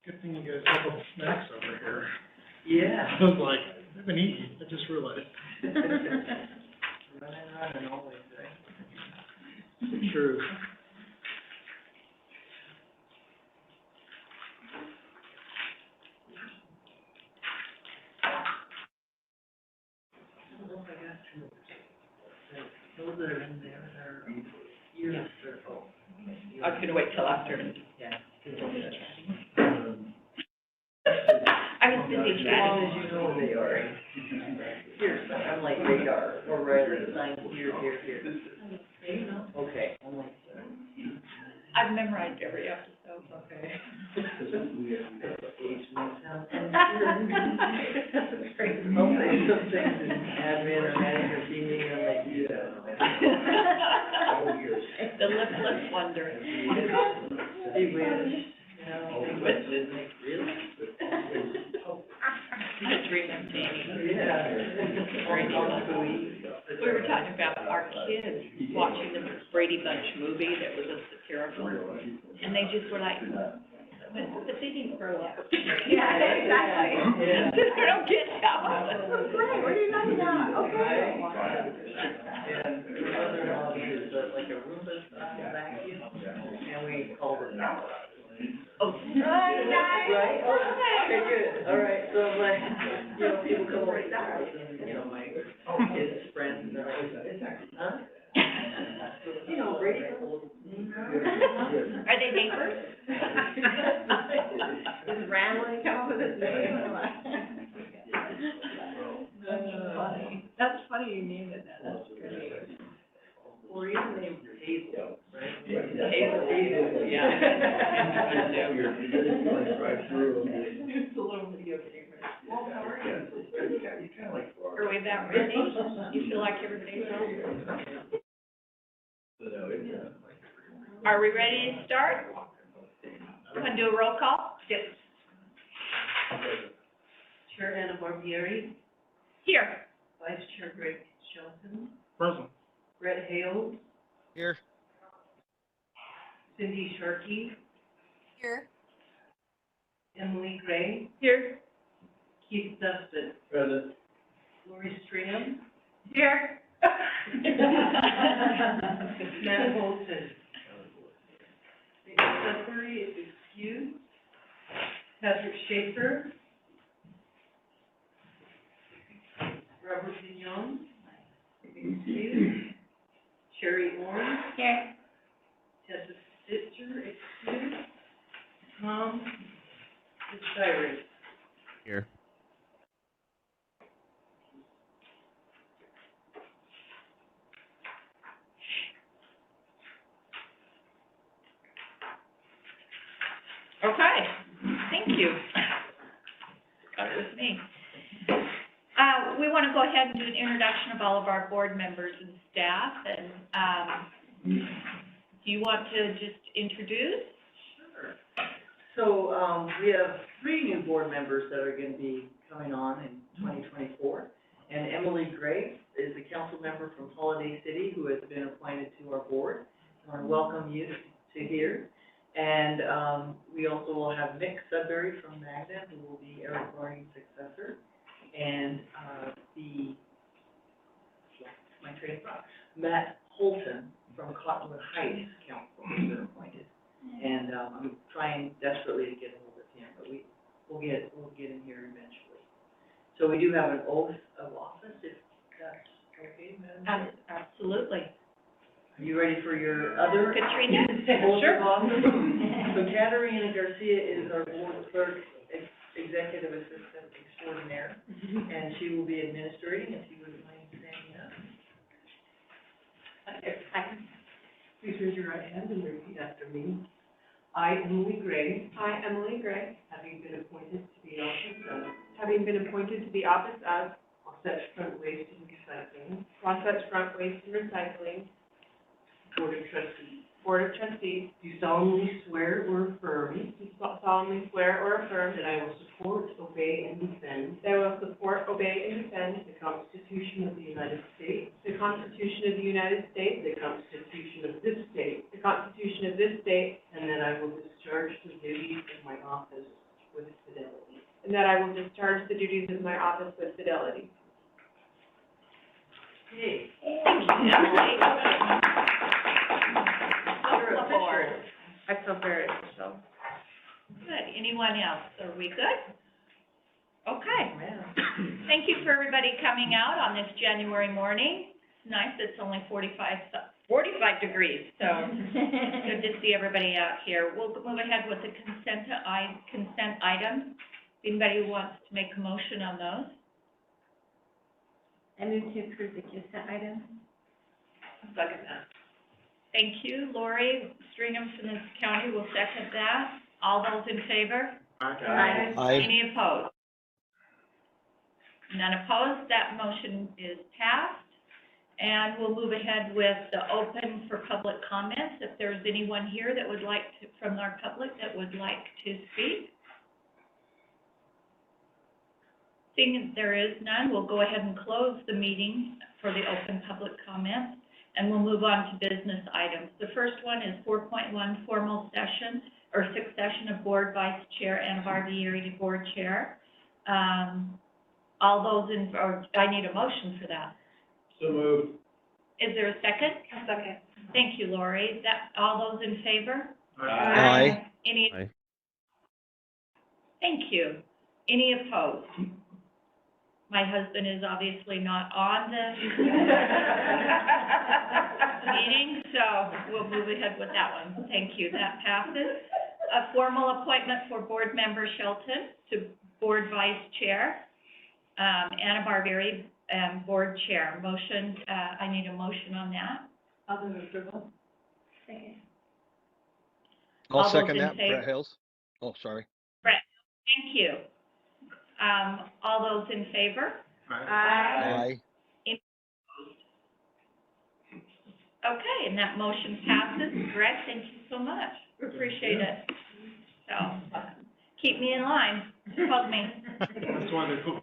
Good thing you guys have little snacks over here. Yeah. I was like, I haven't eaten, I just realized. Running always, right? True. Those that are in there are years or, oh. I was gonna wait till after. Yeah. I was busy As long chatting. as you know where they are. Here's, I'm like radar, or rather, sign here. Okay, I'm like, I've memorized every episode. okay. That's great. I'll say some things in admin or manager meeting, I'm like, yeah. The lip wonder. She wins, you know, but it's like, really? I dream of Jamie. Yeah. We were talking about our kids watching the Brady Bunch movie that was hysterical, and they just were like, but they didn't grow up. Yeah, exactly. Yeah. They don't get that. Right, what are you talking about? Okay. Yeah, my mother-in-law uses like a Roomba vacuum, and we called it now. Oh, Right? Okay, good. All right, so like, you know, people come over to the house and, you know, my kids' friends, and they're like, huh? You know, Brady. Are they neighbors? Is Randall come with his name? That's funny. That's funny you named it that. That's great. Or even named Hazel, right? Hazel. Yeah. It's a little video game. Well, how are you? Are we about ready? You feel like everybody's home? Are we ready to start? Want to do a roll call? Yes. Chair Anna Barbieri, Here. Vice Chair Greg Shelton, Present. Brett Hales, Here. Cindy Sharkey, Here. Emily Gray, Here. Keith Dustin, Present. Lori Stringham, Here. Matt Holton. Sudbury is excused. Patrick Schaefer, Robert Pignon, excused. Sherry Orr, Here. Tessa Stitcher, excused. Tom Cyrus. Here. Okay, thank you. Got it with me. We want to go ahead and do an introduction of all of our board members and staff, and, do you want to just introduce? Sure. So, we have 3 new board members that are going to be coming on in 2024. And Emily Gray is a council member from Holiday City who has been appointed to our board. I want to welcome you to here. And, we also will have Mick Sudbury from Magna, who will be Eric Barney's successor. And, my train of thought, Matt Holton from Cottonwood Heights Council has been appointed. And, I'm trying desperately to get a hold of him, but we'll get him here eventually. So we do have an oath of office, if that's okay, Madam Chair. Absolutely. Are you ready for your other? Katrina? Oath Sure. of office? So Katarina Garcia is our board clerk, executive assistant extraordinaire, and she will be administrating, if you wouldn't mind standing up. Please raise your right hand and repeat after me. I, Emily Gray, I, Emily Gray, having been appointed to the office of having been appointed to the office of Wasatch Front Waste and Recycling Wasatch Front Waste and Recycling Board of Trustees, Board of Trustees, do solemnly swear or affirm do solemnly swear or affirm that I will support, obey, and defend that I will support, obey, and defend the Constitution of the United States, the Constitution of the United States, the Constitution of this state, the Constitution of this state, and that I will discharge the duties of my office and that I will discharge the duties of my office with fidelity. Okay. Thank you, Emily. You're Welcome aboard. official. I feel very official. Good. Anyone else? Are we good? Okay. Man. Thank you for everybody coming out on this January morning. It's nice, it's only 45 degrees, so good to see everybody out here. We'll move ahead with the consent items. Anybody wants to make a motion on those? I move to approve the consent items. Second that. Thank you. Lori Stringham from this county will second that. All those in favor? Aye. Any opposed? None opposed, that motion is passed. And we'll move ahead with the open for public comments. If there's anyone here that would like to, from our public, that would like to speak. Seeing there is none, we'll go ahead and close the meeting for the open public comments, and we'll move on to business items. The first one is 4.1, formal session, or succession of board vice chair and WFWRD board chair. All those in, or I need a motion for that. So moved. Is there a second? A second. Thank you, Lori. All those in favor? Aye. Any? Aye. Thank you. Any opposed? My husband is obviously not on the meeting, so we'll move ahead with that one. Thank you. That passes. A formal appointment for board member Shelton to board vice chair. Anna Barberi, board chair. Motion, I need a motion on that. I'll move approval. Second. All I'll those second in that, favor? Brett Hills. Oh, sorry. Thank you. All those in favor? Aye. Okay, and that motion passes. Greg, thank you so much. Appreciate it. So, keep me in line. Help me. That's why they put.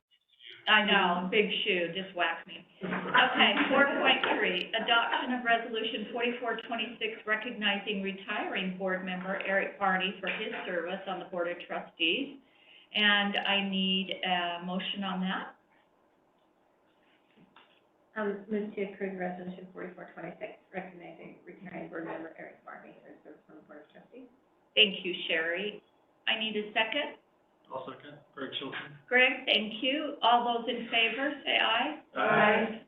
I know, big shoe, just whack me. Okay, 4.3, adoption of resolution 4426, recognizing retiring board member Eric Barney for his service on the Board of Trustees. And I need a motion on that. Move to approve resolution 4426, recognizing retiring board member Eric Barney for his service on the board of trustees. Thank you, Sherry. I need a second. I'll second. Greg Chilton. Greg, thank you. All those in favor, say aye. Aye.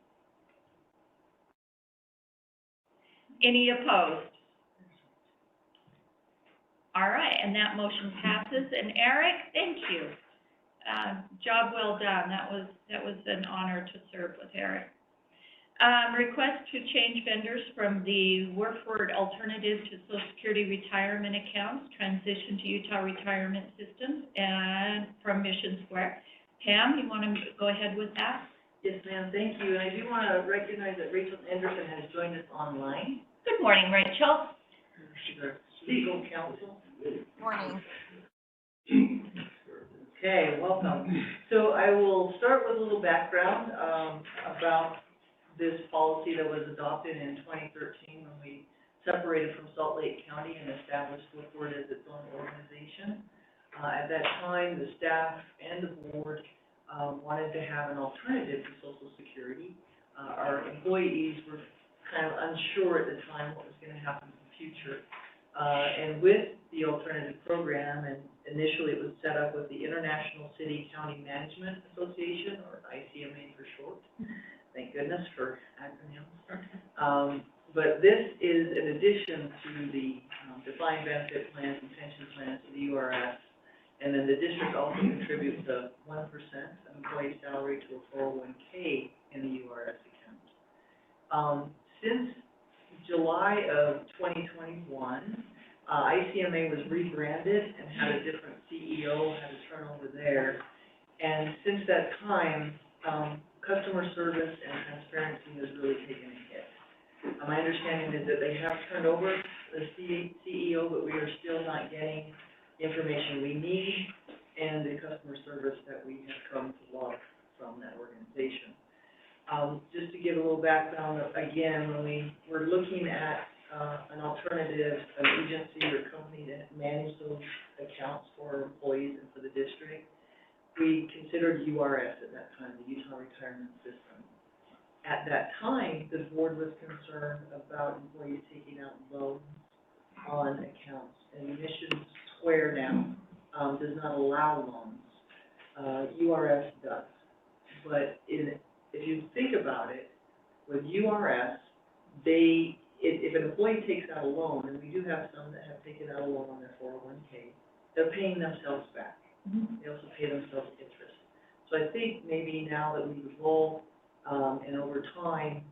Any opposed? All right, and that motion passes. And Eric, thank you. Job well done. That was an honor to serve with Eric. Request to change vendors from the WFWRD alternative to Social Security retirement accounts, transition to Utah Retirement Systems, and from Mission Square. Pam, you want to go ahead with that? Yes, ma'am, thank you. And I do want to recognize that Rachel Anderson has joined us online. Good morning, Rachel. She's our legal counsel. Morning. Okay, welcome. So I will start with a little background about this policy that was adopted in 2013 when we separated from Salt Lake County and established WFWRD as its own organization. At that time, the staff and the board wanted to have an alternative to Social Security. Our employees were kind of unsure at the time what was going to happen in the future. And with the alternative program, and initially it was set up with the International City County Management Association, or ICMA for short. Thank goodness for acronyms. But this is in addition to the defined benefit plans and pension plans of the URS. And then the district also contributes 1% of employee salary to a 401k in the URS account. Since July of 2021, ICMA was rebranded and had a different CEO, had a turnover there. And since that time, customer service and transparency has really taken a hit. My understanding is that they have turned over the CEO, but we are still not getting the information we need and the customer service that we have come to love from that organization. Just to give a little background, again, when we were looking at an alternative, an agency or company that managed those accounts for employees and for the district, we considered URS at that time, the Utah Retirement System. At that time, the board was concerned about employees taking out loans on accounts, and Mission Square now, does not allow loans. URS does. But if you think about it, with URS, if an employee takes out a loan, and we do have some that have taken out a loan on their 401k, they're paying themselves back. They also pay themselves interest. So I think maybe now that we've evolved, and over time,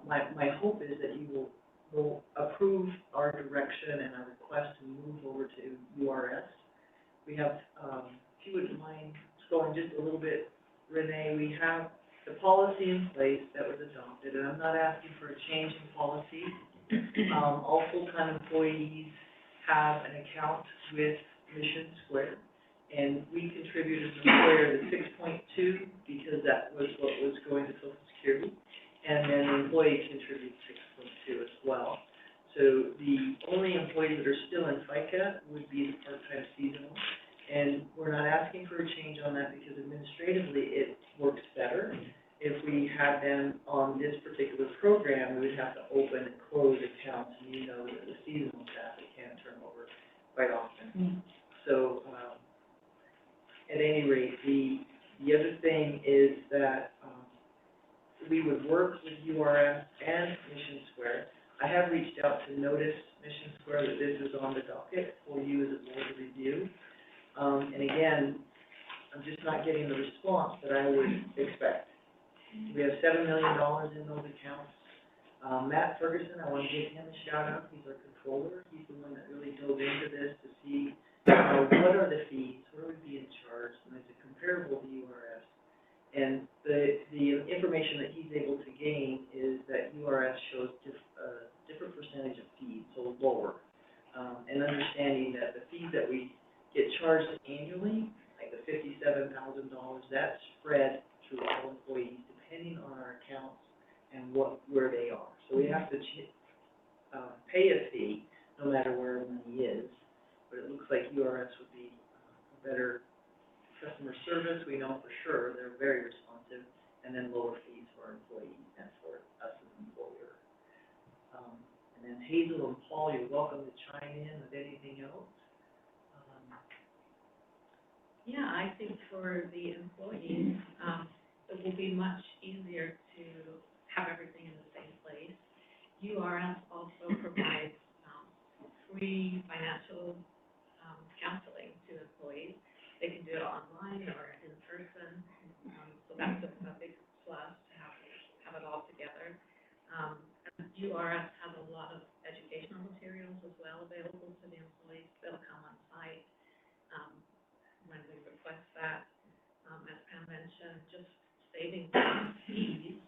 my hope is that you will approve our direction and our request to move over to URS. We have, if you wouldn't mind going just a little bit, Renee, we have the policy in place that was adopted, and I'm not asking for a change in policy. All full-time employees have an account with Mission Square, and we contributed as an employer the 6.2 because that was what was going to Social Security, and then the employee contributes 6.2 as well. So the only employees that are still in FICA would be the part-time seasonal, and we're not asking for a change on that because administratively it works better. If we had them on this particular program, we would have to open and close accounts, and you know that the seasonal staff, they can't turn over quite often. So, at any rate, the other thing is that, we would work with URS and Mission Square. I have reached out to notice Mission Square that this is on the docket for you as a board to review. And again, I'm just not getting the response that I would expect. We have $7 million in those accounts. Matt Ferguson, I want to give him a shout out. He's our controller. He's the one that really dove into this to see what are the fees, what are we being charged, and is it comparable to URS? And the information that he's able to gain is that URS shows different percentage of fees, so lower. And understanding that the fees that we get charged annually, like the $57,000, that's spread through all employees depending on our accounts and where they are. So we have to pay a fee no matter where money is, but it looks like URS would be a better customer service. We know for sure they're very responsive, and then lower fees for our employees and for us as an employer. And then Hazel and Paul, you're welcome to chime in with anything else. Yeah, I think for the employees, it will be much easier to have everything in the same place. URS also provides free financial counseling to employees. They can do it online or in person, so that's a big plus to have it all together. And URS has a lot of educational materials as well available to the employees. They'll come on site when we request that. As Pam mentioned, just saving fees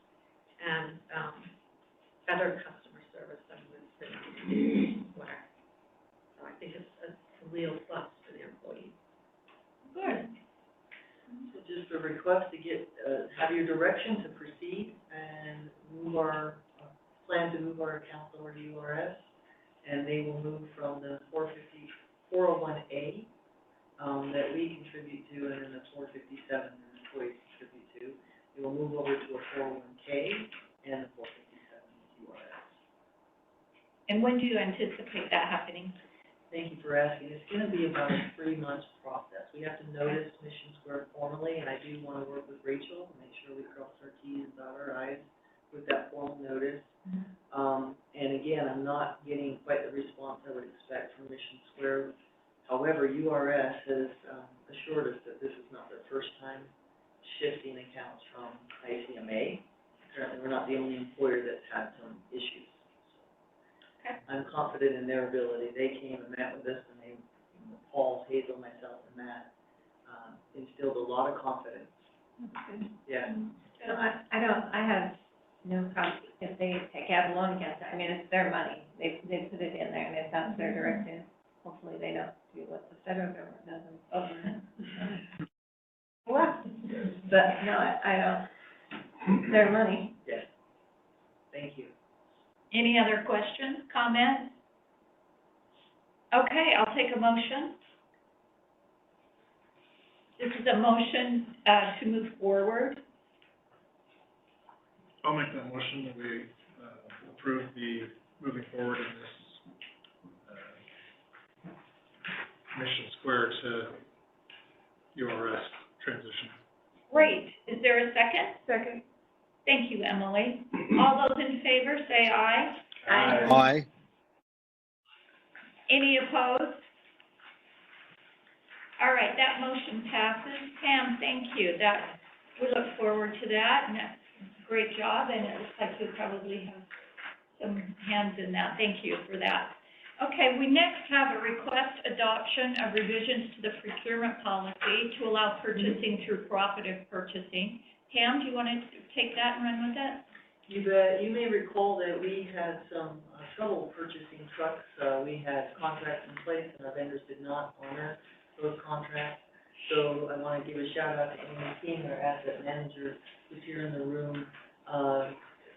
and better customer service than with Mission Square. So I think it's a real plus for the employees. Good. So just a request to get, have your direction to proceed and move plan to move our accounts over to URS, and they will move from the 401A, that we contribute to, and then the 457 that employees contribute to. They will move over to a 401K and the 457 with URS. And when do you anticipate that happening? Thank you for asking. It's going to be about a 3-month process. We have to notice Mission Square formally, and I do want to work with Rachel to make sure we cross our T's and dot our I's with that formal notice. And again, I'm not getting quite the response I would expect from Mission Square. However, URS has assured us that this is not their first time shifting accounts from ICMA. Apparently, we're not the only employer that's had some issues. Okay. I'm confident in their ability. They came and met with us, and they, Paul, Hazel, myself, and Matt, instilled a lot of confidence. Yeah. So I have no problem if they take out a loan against it. I mean, it's their money. They put it in there, and if that's their directive, hopefully they don't do what the federal government does and over it. What? But no, I don't. It's their money. Yes. Thank you. Any other questions, comments? Okay, I'll take a motion. This is a motion, to move forward. I'll make that motion that we, approve the moving forward in this, Mission Square to URS transition. Great. Is there a second? Second. Thank you, Emily. All those in favor, say aye. Aye. Any opposed? All right, that motion passes. Pam, thank you. We look forward to that, and that's a great job, and it looks like you probably have some hands in that. Thank you for that. Okay, we next have a request adoption of revisions to the procurement policy to allow purchasing through cooperative purchasing. Pam, do you want to take that and run with it? You bet. You may recall that we had some trouble purchasing trucks. We had contracts in place and our vendors did not honor those contracts. So I want to give a shout out to Amy King, our asset manager, who's here in the room,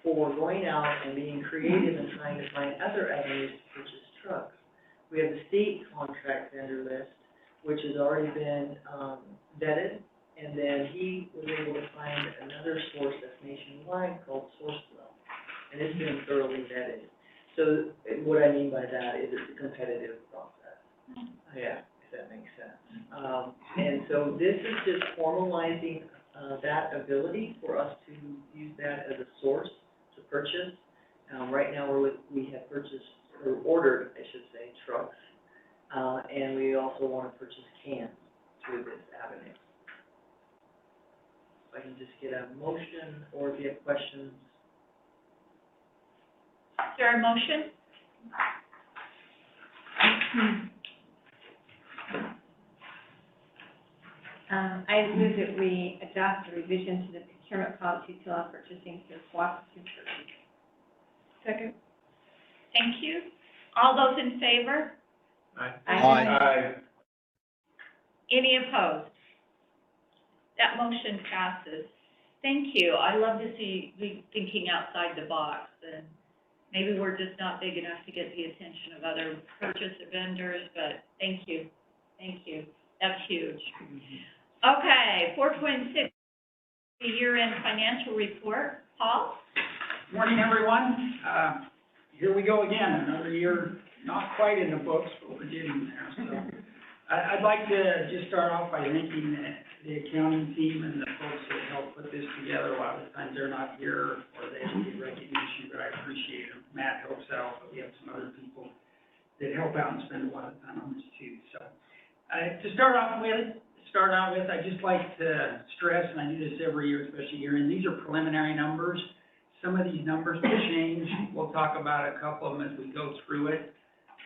for going out and being creative and trying to find other avenues to purchase trucks. We have the state contract vendor list, which has already been vetted, and then he was able to find another source that's nationwide called Sourcewell, and it's been thoroughly vetted. So what I mean by that is it's a competitive process. Yeah, if that makes sense. And so this is just formalizing that ability for us to use that as a source to purchase. Right now we have purchased, or ordered, I should say, trucks, and we also want to purchase cans through this avenue. If I can just get a motion, or if you have questions. Is there a motion? I move that we adopt a revision to the procurement policy to allow purchasing through cooperative purchasing. Second. Thank you. All those in favor? Aye. Aye. Any opposed? That motion passes. Thank you. I love to see you thinking outside the box, and maybe we're just not big enough to get the attention of other purchase vendors, but thank you. Thank you. That's huge. Okay, 4.6, the year-end financial report. Paul? Morning, everyone. Here we go again, another year, not quite in the books, but we're getting there. So I'd like to just start off by thanking the accounting team and the folks that helped put this together. A lot of the times they're not here or they don't get recognition, but I appreciate them. Matt helps out, but we have some other people that help out and spend a lot of time on this too. So to start out with, I'd just like to stress, and I do this every year, especially year-end, these are preliminary numbers. Some of these numbers will change. We'll talk about a couple of them as we go through it,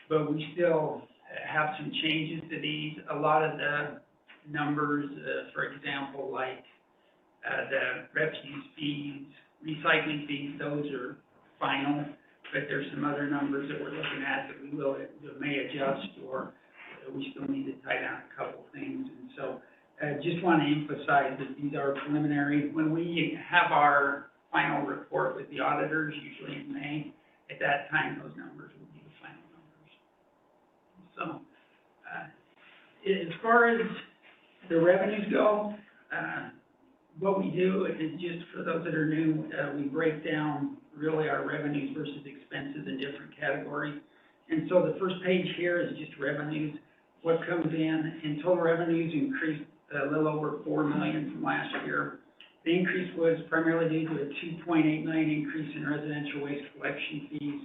but we still have some changes to these. A lot of the numbers, for example, like the refuse fees, recycling fees, those are final, but there's some other numbers that we're looking at that that may adjust, or we still need to tie down a couple things. And so just want to emphasize that these are preliminary. When we have our final report with the auditors, usually in May, at that time, those numbers will be the final numbers. So as far as the revenues go, what we do is, just for those that are new, we break down really our revenues versus expenses in different categories. And so the first page here is just revenues, what comes in total revenues increased a little over $4 million from last year. The increase was primarily due to a $2.8 million increase in residential waste collection fees,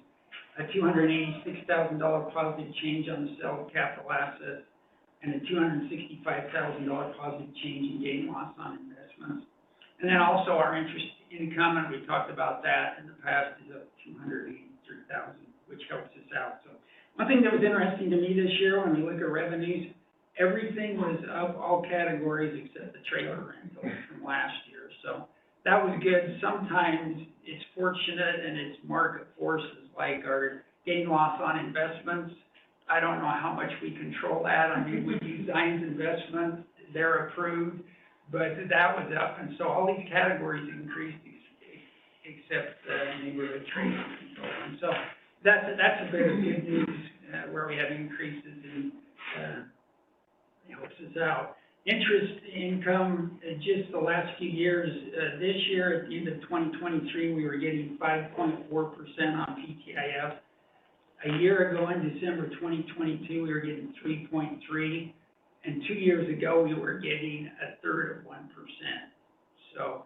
a $286,000 positive change on the sale of capital assets, and a $265,000 positive change in gain loss on investments. And then also our interest income, and we talked about that in the past, is up $283,000, which helps us out. So one thing that was interesting to me this year when we look at revenues, everything was up, all categories except the trailer rental from last year. So that was good. Sometimes it's fortunate and it's market forces like our gain loss on investments. I don't know how much we control that. I mean, we use Zion's investments, they're approved, but that was up. And so all these categories increased except neighborhood trade control. And so that's a bit of good news where we have increases and it helps us out. Interest income, just the last few years, this year, at the end of 2023, we were getting 5.4% on PTIF. A year ago, in December 2022, we were getting 3.3%, and 2 years ago, we were getting a third of 1%. So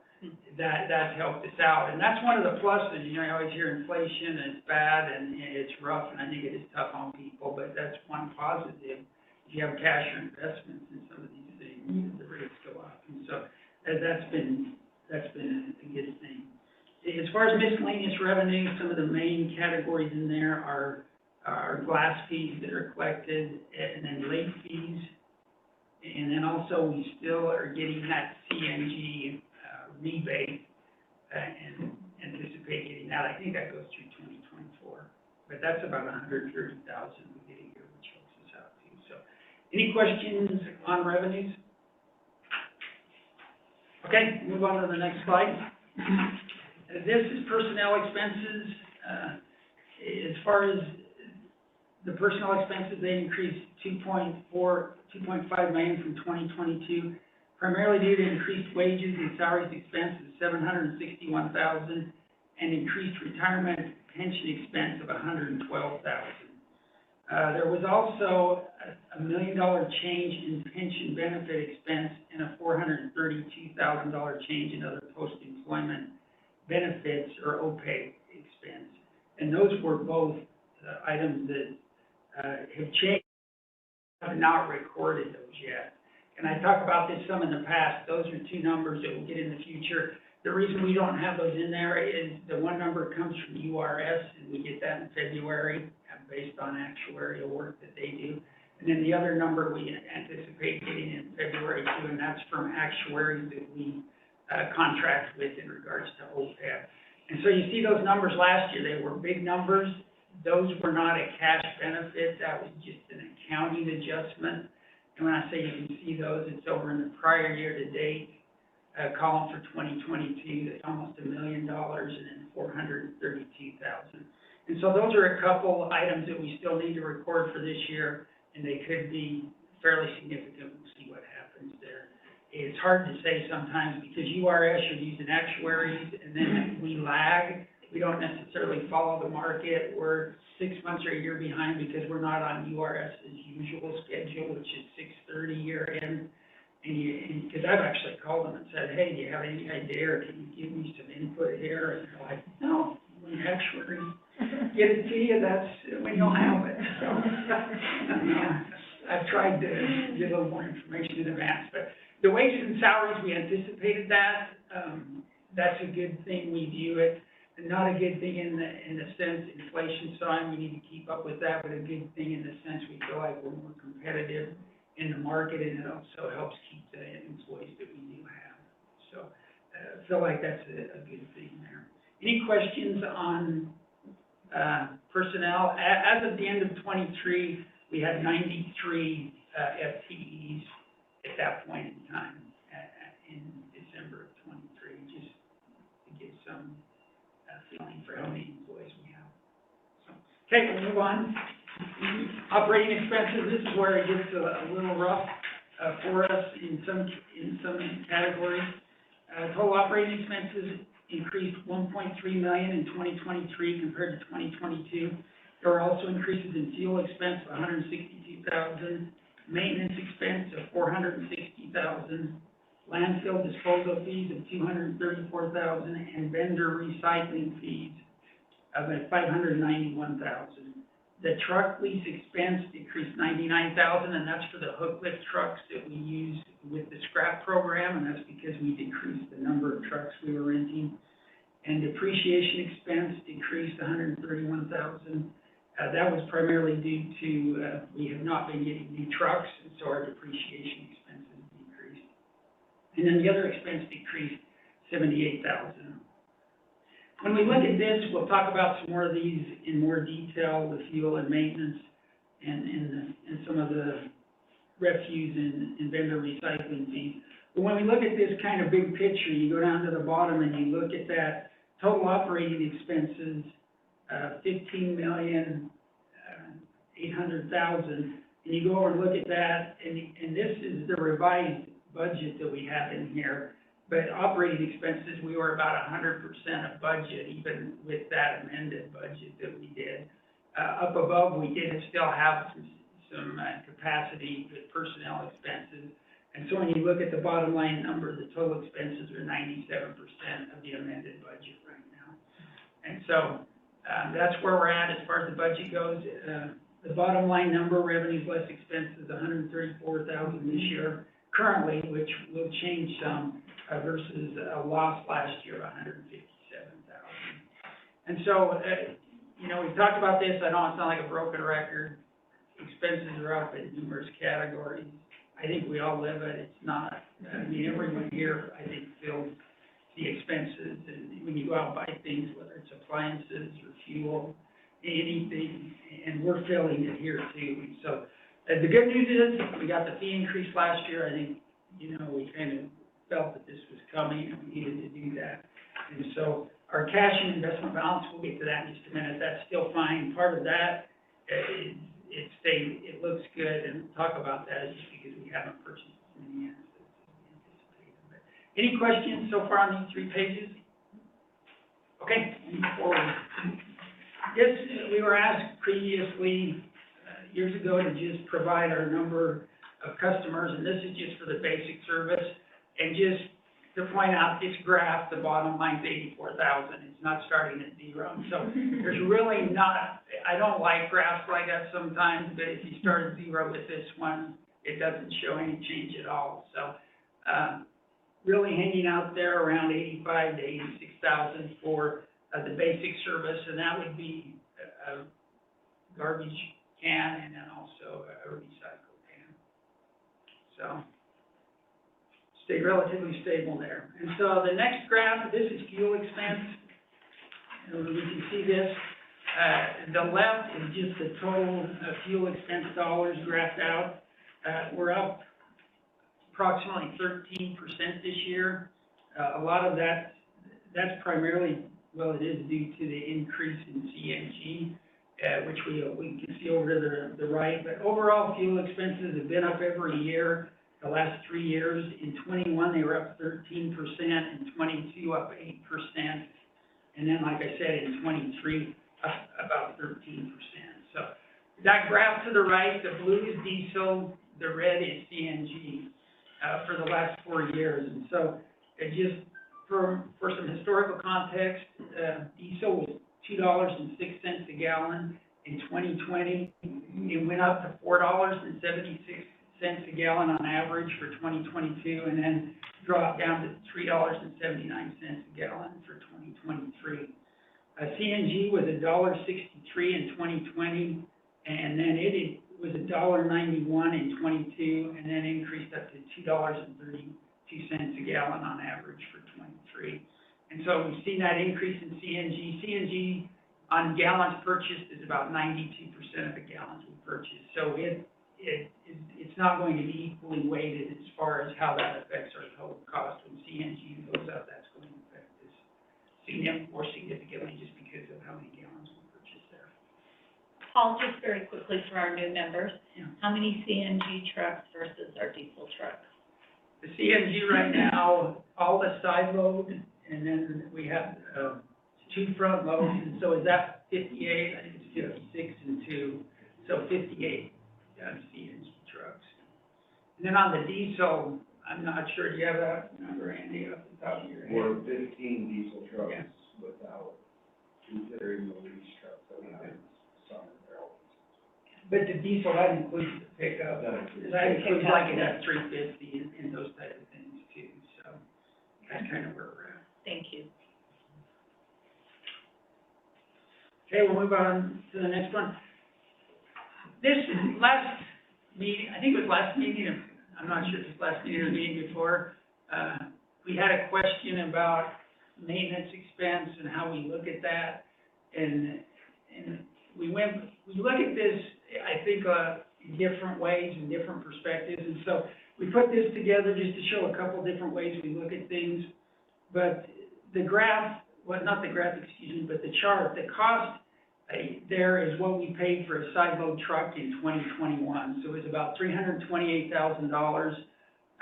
that's helped us out, and that's one of the pluses. You know, I always hear inflation, and it's bad, and it's rough, and I think it is tough on people, but that's one positive. If you have cash or investments in some of these things, the rates go up, and so that's been a good thing. As far as miscellaneous revenue, some of the main categories in there are glass fees that are collected, and then late fees, and then also we still are getting that CNG rebate, and anticipate getting that. I think that goes through 2024, but that's about $130,000 we get a year, which helps us out too. So, any questions on revenues? Okay, move on to the next slide. This is personnel expenses. As far as the personnel expenses, they increased $2.5 million from 2022, primarily due to increased wages and salaries expenses of $761,000, and increased retirement pension expense of $112,000. There was also a $1 million change in pension benefit expense and a $432,000 change in other post-employment benefits, or OPEB expense. And those were both items that have changed. I have not recorded those yet. And I talked about this some in the past. Those are two numbers that we'll get in the future. The reason we don't have those in there is the one number comes from URS, and we get that in February based on actuarial work that they do. And then the other number we anticipate getting in February too, and that's from actuaries that we contract with in regards to OPEB. And so you see those numbers last year, they were big numbers. Those were not a cash benefit, that was just an accounting adjustment. And when I say you can see those, it's over in the prior year to date column for 2022, that's almost $1 million, and then $432,000. And so those are a couple items that we still need to record for this year, and they could be fairly significant. We'll see what happens there. It's hard to say sometimes because URS, you're using actuaries, and then we lag. We don't necessarily follow the market. We're 6 months or a year behind because we're not on URS's usual schedule, which is 6/30 year end. And because I've actually called them and said, hey, do you have any idea, or can you give me some input here? And they're like, no, when the actuaries get it to you, that's when you'll have it. So I've tried to get a little more information in advance. But the wages and salaries, we anticipated that. That's a good thing. We view it. Not a good thing in the sense inflation's on, we need to keep up with that, but a good thing in the sense we feel like we're more competitive in the market, and it also helps keep the employees that we do have. So I feel like that's a good thing there. Any questions on personnel? As of the end of 23, we had 93 FTEs at that point in time in December of 23, just to give some feeling for how many employees we have. So, okay, we'll move on. Operating expenses, this is where it gets a little rough for us in some categories. Total operating expenses increased $1.3 million in 2023 compared to 2022. There were also increases in fuel expense of $162,000, maintenance expense of $460,000, landfill disposal fees of $234,000, and vendor recycling fees of $591,000. The truck lease expense decreased $99,000, and that's for the hook lift trucks that we use with the scrap program, and that's because we decreased the number of trucks we were renting. And depreciation expense decreased $131,000. That was primarily due to we have not been getting new trucks, and so our depreciation expenses decreased. And then the other expense decreased $78,000. When we look at this, we'll talk about some more of these in more detail, the fuel and maintenance and some of the refuse and vendor recycling fees. But when we look at this kind of big picture, you go down to the bottom and you look at that total operating expenses, $15,800,000. and you go over and look at that, and this is the revised budget that we have in here. But operating expenses, we were about 100% of budget, even with that amended budget that we did. Up above, we did still have some capacity with personnel expenses. And so when you look at the bottom line number, the total expenses are 97% of the amended budget right now. And so, that's where we're at as far as the budget goes. The bottom line number, revenues less expenses, $134,000 this year currently, which will change some, versus a loss last year of $157,000. And so, you know, we've talked about this. I know it's not like a broken record. Expenses are up in numerous categories. I think we all live it. It's not, I mean, everyone here, I think, feels the expenses, and when you go out and buy things, whether it's appliances or fuel, anything, and we're feeling it here too. So, the good news is, we got the fee increase last year. I think, you know, we kind of felt that this was coming, and we needed to do that. And so, our cash and investment balance, we'll get to that in just a minute, that's still fine. Part of that, it looks good, and we'll talk about that just because we haven't purchased as many assets as we anticipated. But any questions so far on these 3 pages? Okay, move forward. This, we were asked previously, years ago, to just provide our number of customers, and this is just for the basic service. And just to point out, this graph, the bottom line's 84,000. It's not starting at 0. So there's really not, I don't like graphs like that sometimes, but if you start at 0 with this one, it doesn't show any change at all. So, really hanging out there around 85 to 86,000 for the basic service, and that would be a garbage can and then also a recycle can. So, stay relatively stable there. And so the next graph, this is fuel expense. And we can see this. The left is just the total fuel expense dollars graphed out. We're up approximately 13% this year. A lot of that's primarily, well, it is due to the increase in CNG, which we can see over to the right. But overall, fuel expenses have been up every year. The last 3 years. In 21, they were up 13%. In 22, up 8%. And then, like I said, in 23, up about 13%. So that graph to the right, the blue is diesel, the red is CNG for the last 4 years. And so it just, for some historical context, diesel was $2.06 a gallon. In 2020, it went up to $4.76 a gallon on average for 2022, and then dropped down to $3.79 a gallon for 2023. CNG was $1.63 in 2020, and then it was $1.91 in 22, and then increased up to $2.32 a gallon on average for 23. And so we've seen that increase in CNG. CNG on gallons purchased is about 92% of the gallons we purchase. So it's not going to be equally weighted as far as how that affects our total cost. When CNG goes up, that's going to affect us more significantly just because of how many gallons we purchase there. Paul, just very quickly for our new members, Yeah. how many CNG trucks versus our diesel trucks? The CNG right now, all the side load, and then we have 2 front loads, and so is that 58? I think it's 56 and 2, so 58 CNG trucks. And then on the diesel, I'm not sure, do you have that number, Andy, off the top of your head? We're 15 diesel trucks Yeah. without considering the lease trucks that we have in summer barrels. But the diesel, that includes the pickup. That includes That includes like an F-350 and those type of things too, so that's kind of where we're at. Thank you. Okay, we'll move on to the next one. This last meeting, I think it was last meeting, I'm not sure if it's last meeting or the meeting before, we had a question about maintenance expense and how we look at that. And we look at this, I think, in different ways and different perspectives. And so we put this together just to show a couple different ways we look at things. But the graph, well, not the graph, excuse me, but the chart, the cost there is what we paid for a side load truck in 2021. So it was about $328,000.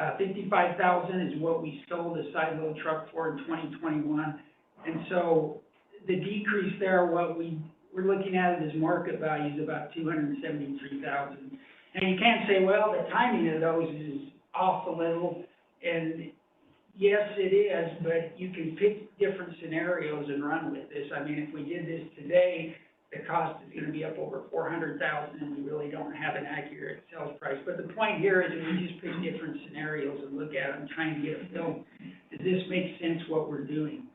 $55,000 is what we sold a side load truck for in 2021. And so the decrease there, what we're looking at it as market value is about $273,000. And you can't say, well, the timing of those is off a little, and yes, it is, but you can pick different scenarios and run with this. I mean, if we did this today, the cost is gonna be up over $400,000, and we really don't have an accurate sales price. But the point here is that we just pick different scenarios and look at them, trying to get a feel, does this make sense what we're doing?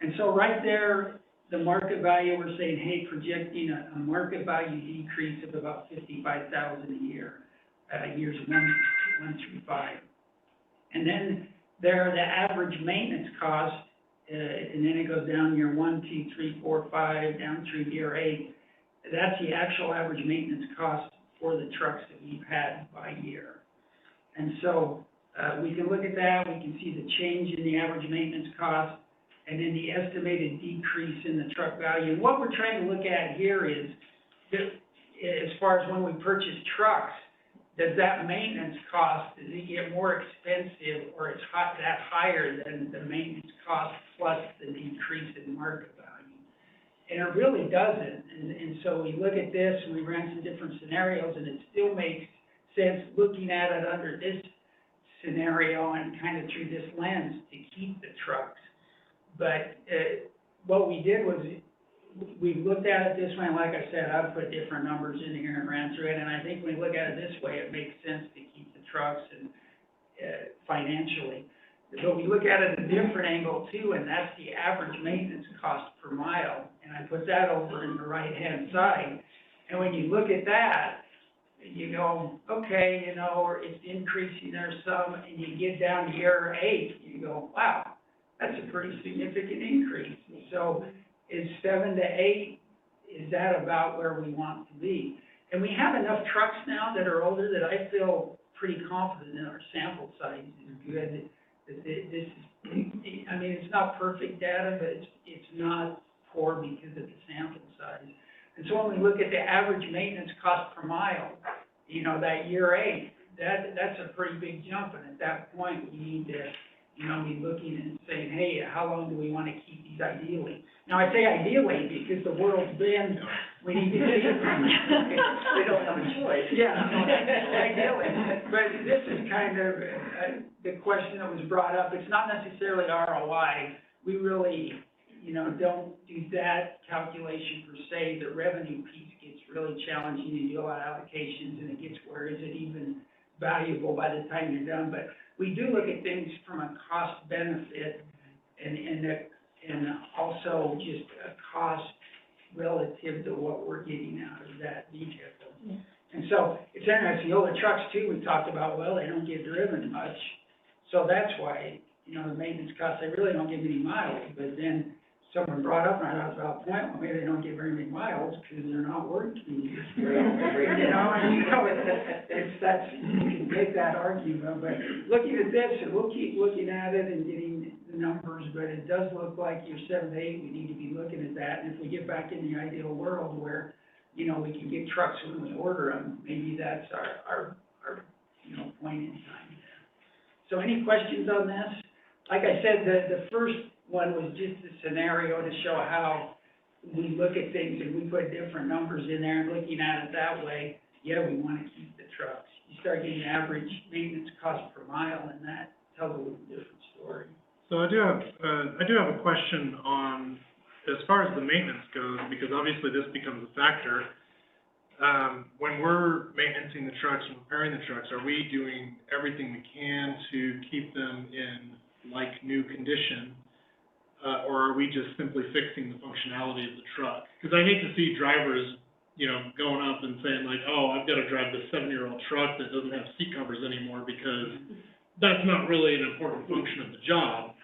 And so right there, the market value, we're saying, hey, projecting a market value decrease of about $55,000 a year, years 1 through 5. And then there, the average maintenance cost, and then it goes down year 1, 2, 3, 4, 5, down through year 8. That's the actual average maintenance cost for the trucks that we've had by year. And so we can look at that, we can see the change in the average maintenance cost, and then the estimated decrease in the truck value. And what we're trying to look at here is, as far as when we purchase trucks, does that maintenance cost, does it get more expensive, or is that higher than the maintenance cost plus the decrease in market value? And it really doesn't. And so we look at this, and we ran some different scenarios, and it still makes sense looking at it under this scenario and kind of through this lens to keep the trucks. But what we did was, we looked at it this way, and like I said, I've put different numbers in here and ran through it, and I think when we look at it this way, it makes sense to keep the trucks and financially. But we look at it a different angle too, and that's the average maintenance cost per mile, and I put that over in the right-hand side. And when you look at that, you go, okay, you know, it's increasing there some, and you get down to year 8, you go, wow, that's a pretty significant increase. So is 7 to 8, is that about where we want to be? And we have enough trucks now that are older that I feel pretty confident in our sample size is good. That this is, I mean, it's not perfect data, but it's not poor because of the sample size. And so when we look at the average maintenance cost per mile, you know, that year 8, that's a pretty big jump. And at that point, we need to, you know, be looking and saying, hey, how long do we want to keep these ideally? Now, I say ideally because the world's been, we need to keep them. We don't have a choice. Yeah, ideally. But this is kind of the question that was brought up. It's not necessarily ROI. We really, you know, don't do that calculation per se. The revenue piece gets really challenging. You do a lot of allocations, and it gets where is it even valuable by the time you're done. But we do look at things from a cost benefit and also just a cost relative to what we're getting out of that vehicle. Yeah. And so it's interesting, the older trucks too, we talked about, well, they don't get driven much. So that's why, you know, the maintenance costs, they really don't get many miles. But then someone brought up, and I was about the point, well, maybe they don't get very many miles because they're not working. You know, and you know, it's that's, you can take that argument, but looking at this, and we'll keep looking at it and getting the numbers, but it does look like your 7 to 8, we need to be looking at that. And if we get back in the ideal world where, you know, we can get trucks when we order them, maybe that's our you know, point in time. So any questions on this? Like I said, the first one was just a scenario to show how we look at things, and we put different numbers in there, and looking at it that way, yeah, we want to keep the trucks. You start getting average maintenance cost per mile, and that tells a little different story. So I do have a question on, as far as the maintenance goes, because obviously this becomes a factor. When we're maintaining the trucks and repairing the trucks, are we doing everything we can to keep them in like new condition? Or are we just simply fixing the functionality of the truck? Because I hate to see drivers, you know, going up and saying like, oh, I've got to drive this 7-year-old truck that doesn't have seat covers anymore because that's not really an important function of the job.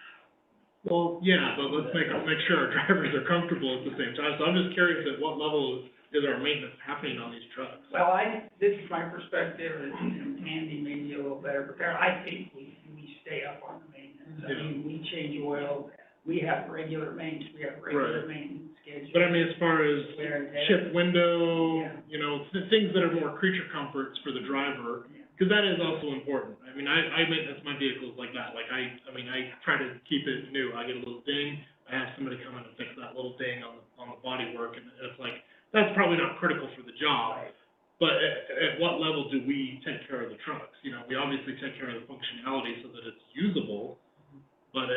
Well, yeah, but let's make sure our drivers are comfortable at the same time. So I'm just curious at what level is our maintenance happening on these trucks? Well, this is my perspective, and, you know, Andy may be a little better prepared. I think we stay up on the maintenance. I mean, we change oil. We have regular maintenance, we have regular maintenance schedule. But I mean, as far as Wear and tear. shift window, Yeah. you know, things that are more creature comforts for the driver, Yeah. because that is also important. I mean, I maintenance my vehicles like that, like I mean, I try to keep it new. I get a little ding, I have somebody come in and fix that little ding on the bodywork, and it's like, that's probably not critical for the job. Right. But at what level do we take care of the trucks? You know, we obviously take care of the functionality so that it's usable, but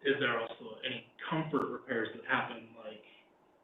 is there also any comfort repairs that happen, like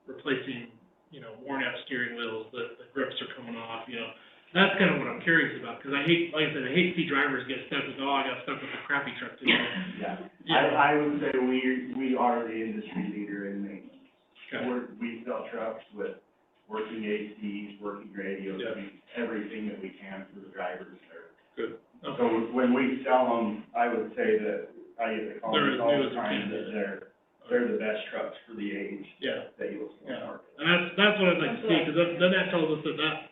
replacing, you know, worn out steering wheels, the grips are coming off, you know? That's kind of what I'm curious about, because I hate, like I said, I hate to see drivers get stuck with, I got stuck with a crappy truck today. Yeah, Yeah. I would say we are the industry leader in maintenance. Okay. We sell trucks with working ACs, working radios, Yeah. I mean, everything that we can for the drivers there. Good. Okay. So when we sell them, I would say that, I get the They're as comments all new the as time they can that they're the best trucks for the age Yeah. that you'll see on the Yeah. market. And that's what I'd like to see, because then that tells us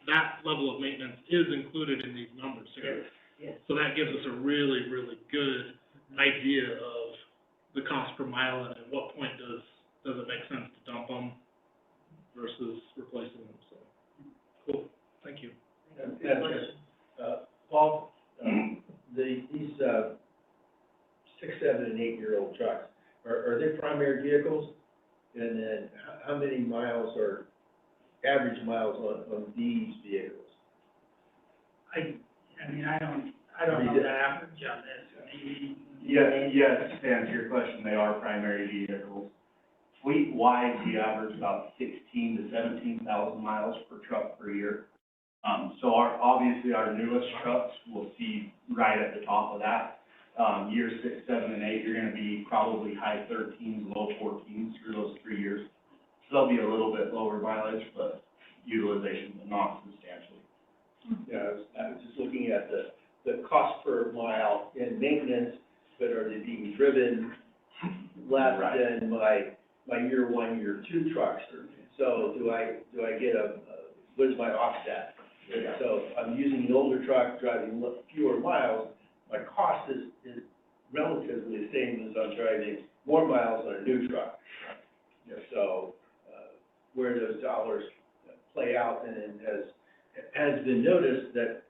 that level of maintenance is included in these numbers here. Yes. So that gives us a really, really good idea of the cost per mile, and at what point does it make sense to dump them versus replacing them, so. Cool, thank you. Good Madam question. Paul, these 6, 7, and 8-year-old trucks, are they primary vehicles? And then how many miles are average miles on these vehicles? I mean, I don't know the average on this. Yes, to answer your question, they are primary vehicles. Fleet-wide, we average about 16 to 17,000 miles per truck per year. So obviously our newest trucks will see right at the top of that. Years 6, 7, and 8, you're gonna be probably high 13s, low 14s through those 3 years. So they'll be a little bit lower mileage, but utilization, but not substantially. Yeah, I was just looking at the cost per mile in maintenance, but are they being driven less Right. than my year 1, year 2 trucks? So do I get what is my offset? Yeah. So I'm using an older truck, driving fewer miles, my cost is relatively the same as I'm driving more miles on a new truck. You know, so, where those dollars play out, and it has been noticed that,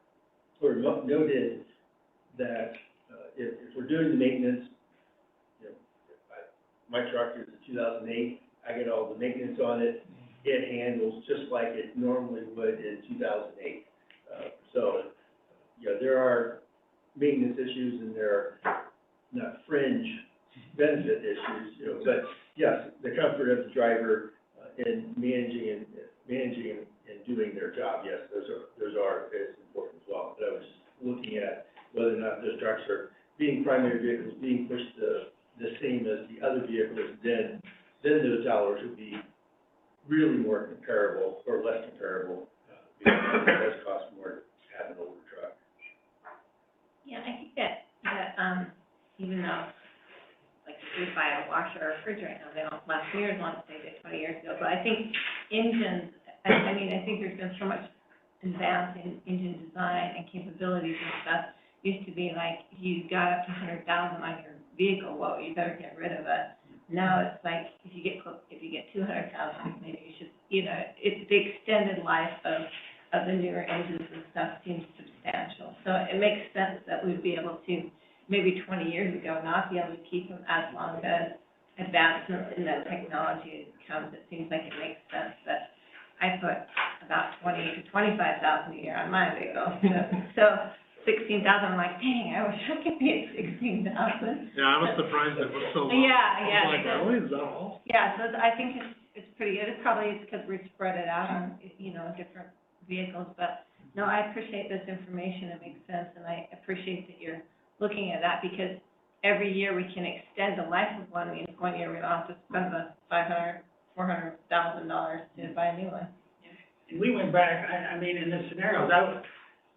or noted that, if we're doing the maintenance, you know, my truck is a 2008, I get all the maintenance on it, it handles just like it normally would in 2008. So, you know, there are maintenance issues and there are not fringe benefit issues, you know, but yes, the comfort of the driver in managing and doing their job, yes, those are as important as well. But I was just looking at whether or not those trucks are being primary vehicles, being pushed the same as the other vehicles, then those dollars would be really more comparable or less comparable, because it does cost more to have an older truck. Yeah, I think that, even though, like, if we buy a washer or a fridge right now, they don't last near as long as they did 20 years ago, but I think engines, I mean, I think there's been so much advance in engine design and capabilities and stuff. Used to be like, if you got up to 100,000 on your vehicle, well, you better get rid of it. Now it's like, if you get 200,000, maybe you should, you know, it's the extended life of the newer engines and stuff seems substantial. So it makes sense that we'd be able to, maybe 20 years ago, not be able to keep them as long as advancements in that technology comes. It seems like it makes sense that I put about 20 to 25,000 a year on my vehicle. So 16,000, I'm like, dang, I wish I could be at 16,000. Yeah, I was surprised it was so low. Yeah. I was like, really, is that all? Yeah, so I think it's pretty good. It's probably because we spread it out on, you know, different vehicles, but no, I appreciate this information. It makes sense, and I appreciate that you're looking at that, because every year we can extend the life of one. I mean, 1 year we don't have to spend the $400,000 to buy a new one. And we went back, I mean, in the scenarios,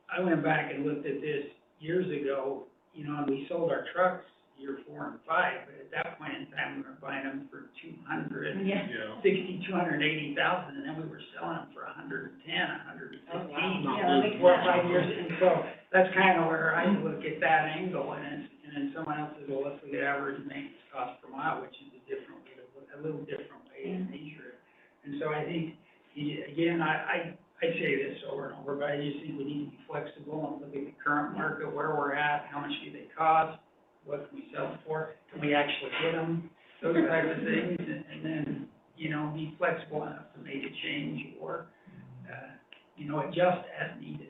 I went back and looked at this years ago, you know, and we sold our trucks year 4 and 5, but at that point in time, we were buying them for $260,000, Yeah. $280,000, and then we were selling them for $110,000, $115,000. Oh, wow. Not Yeah, that losing makes 4 or sense. 5 years, and so that's kind of where I look at that angle, and then someone else says, well, let's look at average maintenance cost per mile, which is a little different way to measure it. so I think, again, I'd say this over and over, but I just think we need to be flexible and look at the current market, where we're at, how much do they cost, what can we sell them for, can we actually get them, those types of things, and then, you know, be flexible enough to make a change or, you know, adjust as needed.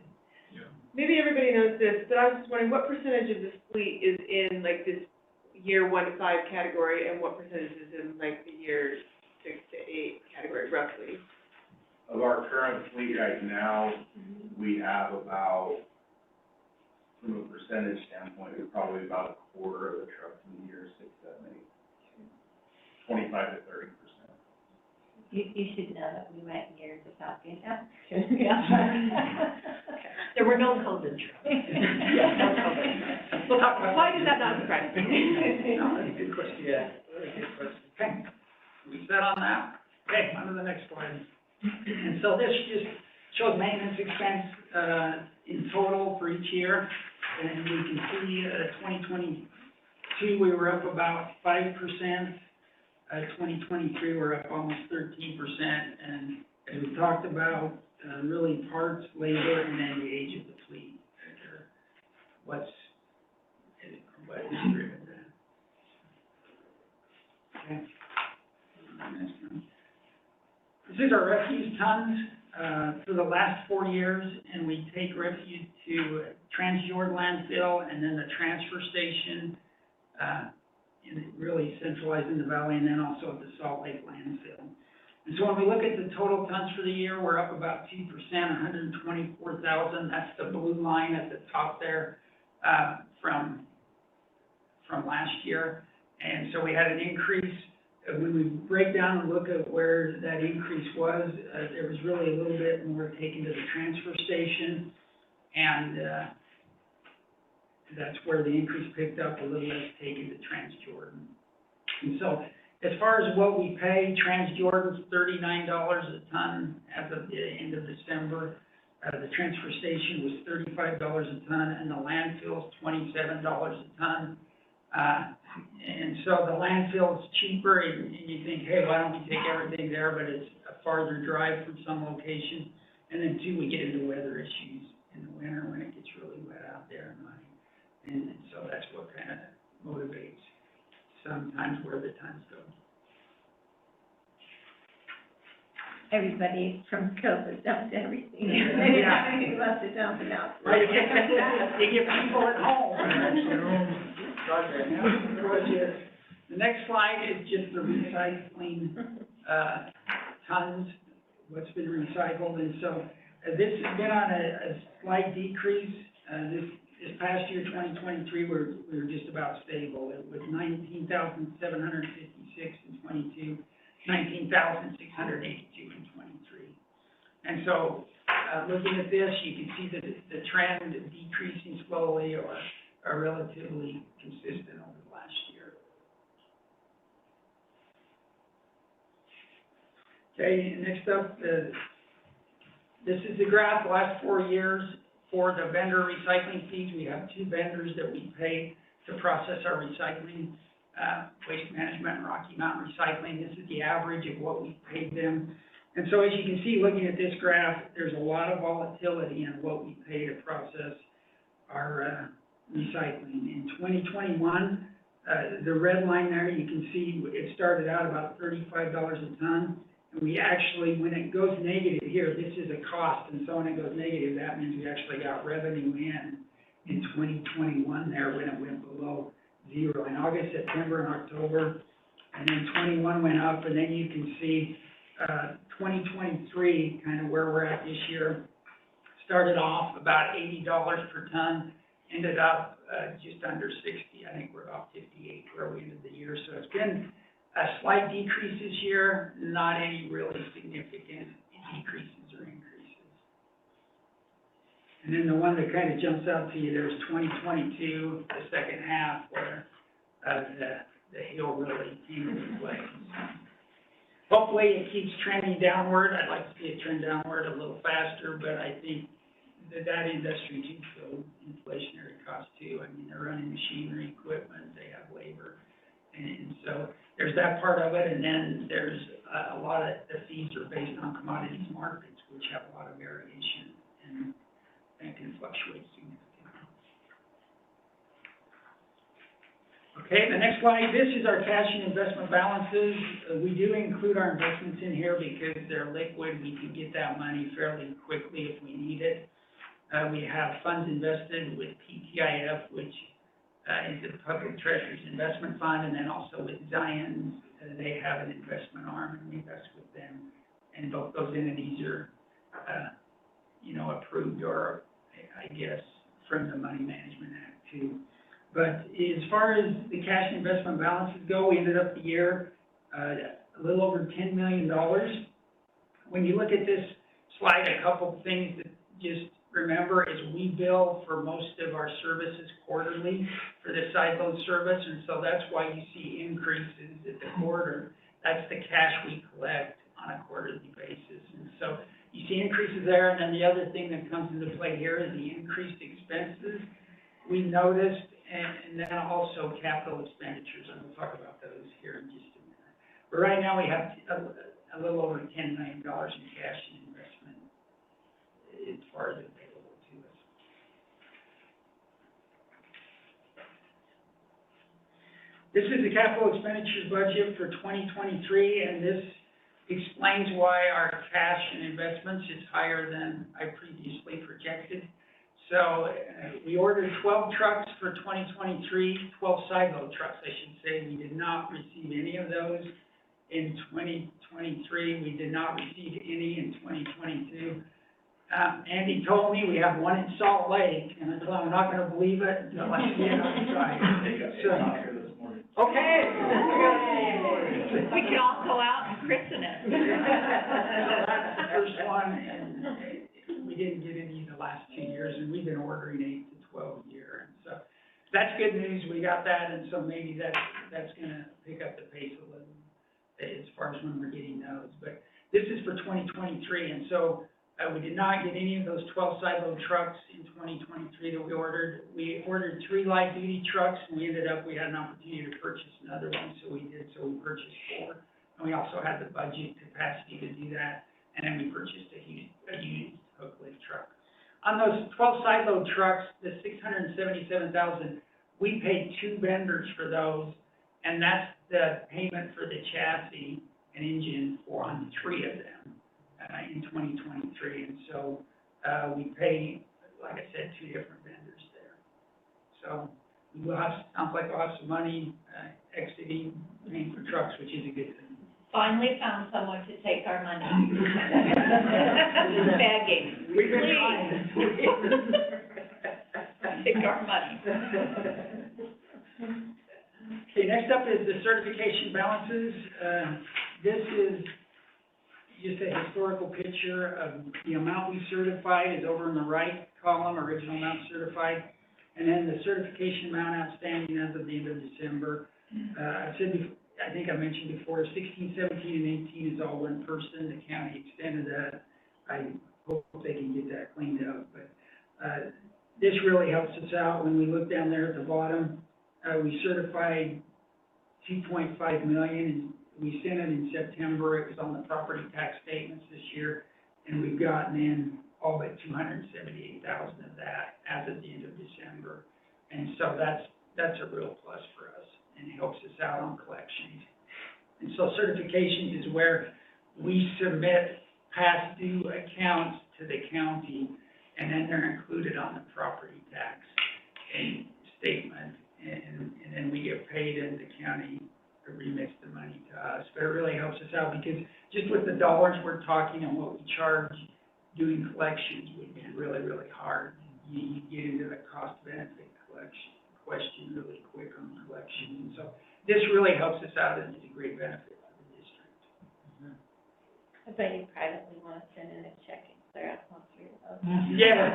Maybe everybody knows this, but I was just wondering, what percentage of this fleet is in, like, this year 1 to 5 category, and what percentage is in, like, the year 6 to 8 category, roughly? Of our current fleet right now, we have about, from a percentage standpoint, we're probably about a quarter of the trucks in the year 6, 7, 8, 25 to 30%. You should know that we went years without being out. There were no COVID trucks. We'll talk about. Why does that not surprise me? No, that's a good question. Yeah, very good question. Okay, we set on that? Okay, on to the next slide. And so this just shows maintenance expense, in total for each year. And we can see, 2022, we were up about 5%. 2023, we're up almost 13%. And as we talked about, really parts, labor, and then the age of the fleet. What is driven that. Okay. Next one. This is our refuse tons for the last 4 years, and we take refuse to Transjord landfill and then the transfer station, really centralized in the valley, and then also at the Salt Lake landfill. And so when we look at the total tons for the year, we're up about 2%, 124,000. That's the blue line at the top there from last year. And so we had an increase. When we break down and look at where that increase was, there was really a little bit more taken to the transfer station, and that's where the increase picked up, a little less taken to Transjordan. And so, as far as what we pay, Transjordan's $39 a ton as of the end of December. The transfer station was $35 a ton, and the landfill's $27 a ton. And so the landfill is cheaper, and you think, hey, why don't we take everything there? But it's a farther drive from some locations. And then two, we get into weather issues in the winter when it gets really wet out there and muddy. And so that's what kind of motivates sometimes where the tons go. Everybody from COVID dumped everything. Yeah. He loves to dump it out. Well, you get people at home. The next slide is just the recycling tons, what's been recycled. And so this has been on a slight decrease. This past year, 2023, we were just about stable. It was 19,756 in 22, 19,682 in 23. And so, looking at this, you can see that the trend decreasing slowly or relatively consistent over the last year. Okay, next up, this is the graph, the last 4 years. For the vendor recycling fees, we have 2 vendors that we pay to process our recycling, Waste Management and Rocky Mountain Recycling. This is the average of what we paid them. And so as you can see, looking at this graph, there's a lot of volatility in what we pay to process our recycling. In 2021, the red line there, you can see it started out about $35 a ton. And we actually, when it goes negative here, this is a cost, and so when it goes negative, that means we actually got revenue in 2021 there when it went below zero. In August, September, and October, and then 21 went up, and then you can see 2023, kind of where we're at this year, started off about $80 per ton, ended up just under 60. I think we're about 58 where we ended the year. So it's been a slight decrease this year, not any really significant decreases or increases. And then the one that kind of jumps out to you, there's 2022, the second half, where the hill really came into play. Hopefully it keeps trending downward. I'd like to see it trend downward a little faster, but I think that industry do feel inflationary costs too. I mean, they're running machinery, equipment, they have labor. And so there's that part of it, and then there's a lot of the fees are based on commodities markets, which have a lot of variation and can fluctuate significantly. Okay, the next slide, this is our cash and investment balances. We do include our investments in here because they're liquid. We can get that money fairly quickly if we need it. We have funds invested with PTIF, which is the Public Treasuries Investment Fund, and then also with Zions. They have an investment arm, and we invest with them. And both those entities are, approved, or I guess, from the Money Management Act too. But as far as the cash and investment balances go, we ended up the year a little over $10 million. When you look at this slide, a couple of things that just remember is we bill for most of our services quarterly for the side load service, and so that's why you see increases at the quarter. That's the cash we collect on a quarterly basis. And so you see increases there, and then the other thing that comes into play here is the increased expenses we noticed, and then also capital expenditures, and we'll talk about those here in just a minute. But right now we have a little over $10 million in cash and investment as far as available to us. This is the capital expenditures budget for 2023, and this explains why our cash and investments is higher than I previously projected. So we ordered 12 trucks for 2023, 12 side load trucks, I should say. We did not receive any of those in 2023. We did not receive any in 2022. Andy told me we have one in Salt Lake, and I told him I'm not going to believe it until I see it outside. Okay. We can all go out and christen it. That's the first one, and we didn't get any the last 2 years, and we've been ordering 8 to 12 a year. And so that's good news. We got that, and so maybe that's going to pick up the pace a little as far as when we're getting those. But this is for 2023, and so we did not get any of those 12 side load trucks in 2023 that we ordered. We ordered 3 light duty trucks, and we had an opportunity to purchase another one, so we did. So we purchased 4, and we also had the budget capacity to do that, and then we purchased a used hook lift truck. On those 12 side load trucks, the $677,000, we paid 2 vendors for those, and that's the payment for the chassis and engine on 3 of them. In 2023, and so we pay, like I said, 2 different vendors there. So we will have, sounds like we'll have some money exiting paying for trucks, which is a good thing. Finally found someone to take our money. Begging. We've been trying. Take our money. Okay, next up is the certification balances. This is just a historical picture of the amount we certified is over in the right column, original amount certified, and then the certification amount outstanding as of the end of December. I think I mentioned before, 16, 17, and 18 is all one person. The county extended that. I hope they can get that cleaned up, but this really helps us out. When we look down there at the bottom, we certified $2.5 million, and we sent it in September. It was on the property tax statements this year, and we've gotten in all but $278,000 of that as of the end of December. And so that's a real plus for us, and it helps us out on collections. And so certifications is where we submit past due accounts to the county, and then they're included on the property tax statement, and then we get paid, and the county remits the money to us. But it really helps us out because just with the dollars we're talking and what we charge, doing collections would be really, really hard. You get into the cost benefit question really quick on collections. And so this really helps us out, and it's a great benefit for the district. I bet you privately want to send in a check and clear out all 3 of those. Yeah,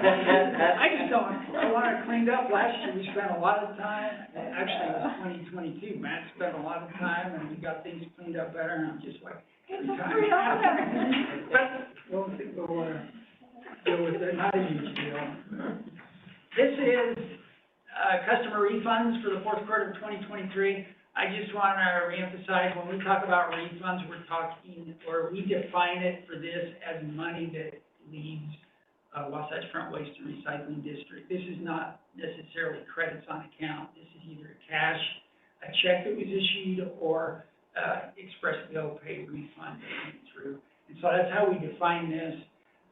I just don't, I want it cleaned up. Last year, we spent a lot of time, actually, it was 2022, Matt spent a lot of time, and we got things cleaned up better, and I'm just like, every time. But we'll deal with it, not a huge deal. This is customer refunds for the fourth quarter of 2023. I just want to reemphasize, when we talk about refunds, we're talking, or we define it for this as money that leaves Wasatch Front Waste and Recycling District. This is not necessarily credits on account. This is either a check that was issued, or express bill paid refund that went through. And so that's how we define this.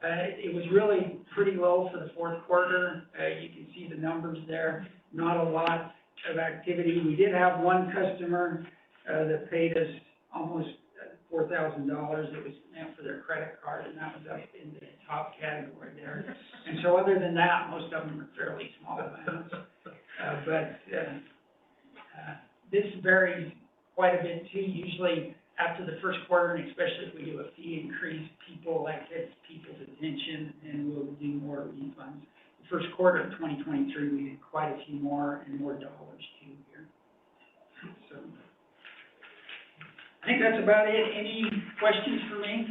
It was really pretty low for the fourth quarter. You can see the numbers there. Not a lot of activity. We did have one customer that paid us almost $4,000. It was meant for their credit card, and that was up in the top category there. And so other than that, most of them are fairly small amounts. This varies quite a bit too. Usually after the first quarter, and especially if we do a fee increase, people like it, people's attention, and we'll do more refunds. The first quarter of 2023, we did quite a few more and more dollars too here. So I think that's about it. Any questions for me?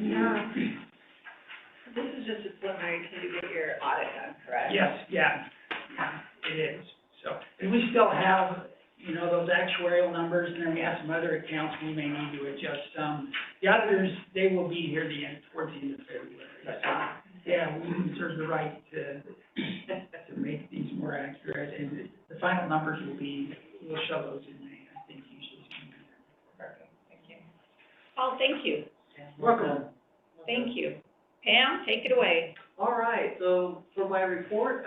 Yeah. This is just a preliminary till you get your audit done, correct? Yes, yeah, it is. So, and we still have, those actuarial numbers, and then we have some other accounts we may need to adjust some. The auditors, they will be here towards the end of February. So, yeah, we reserve the right to make these more accurate, and the final numbers we'll show those in May, I think, usually. Perfect, thank you. Paul, thank you. Welcome. Thank you. Pam, take it away. All right, so for my report,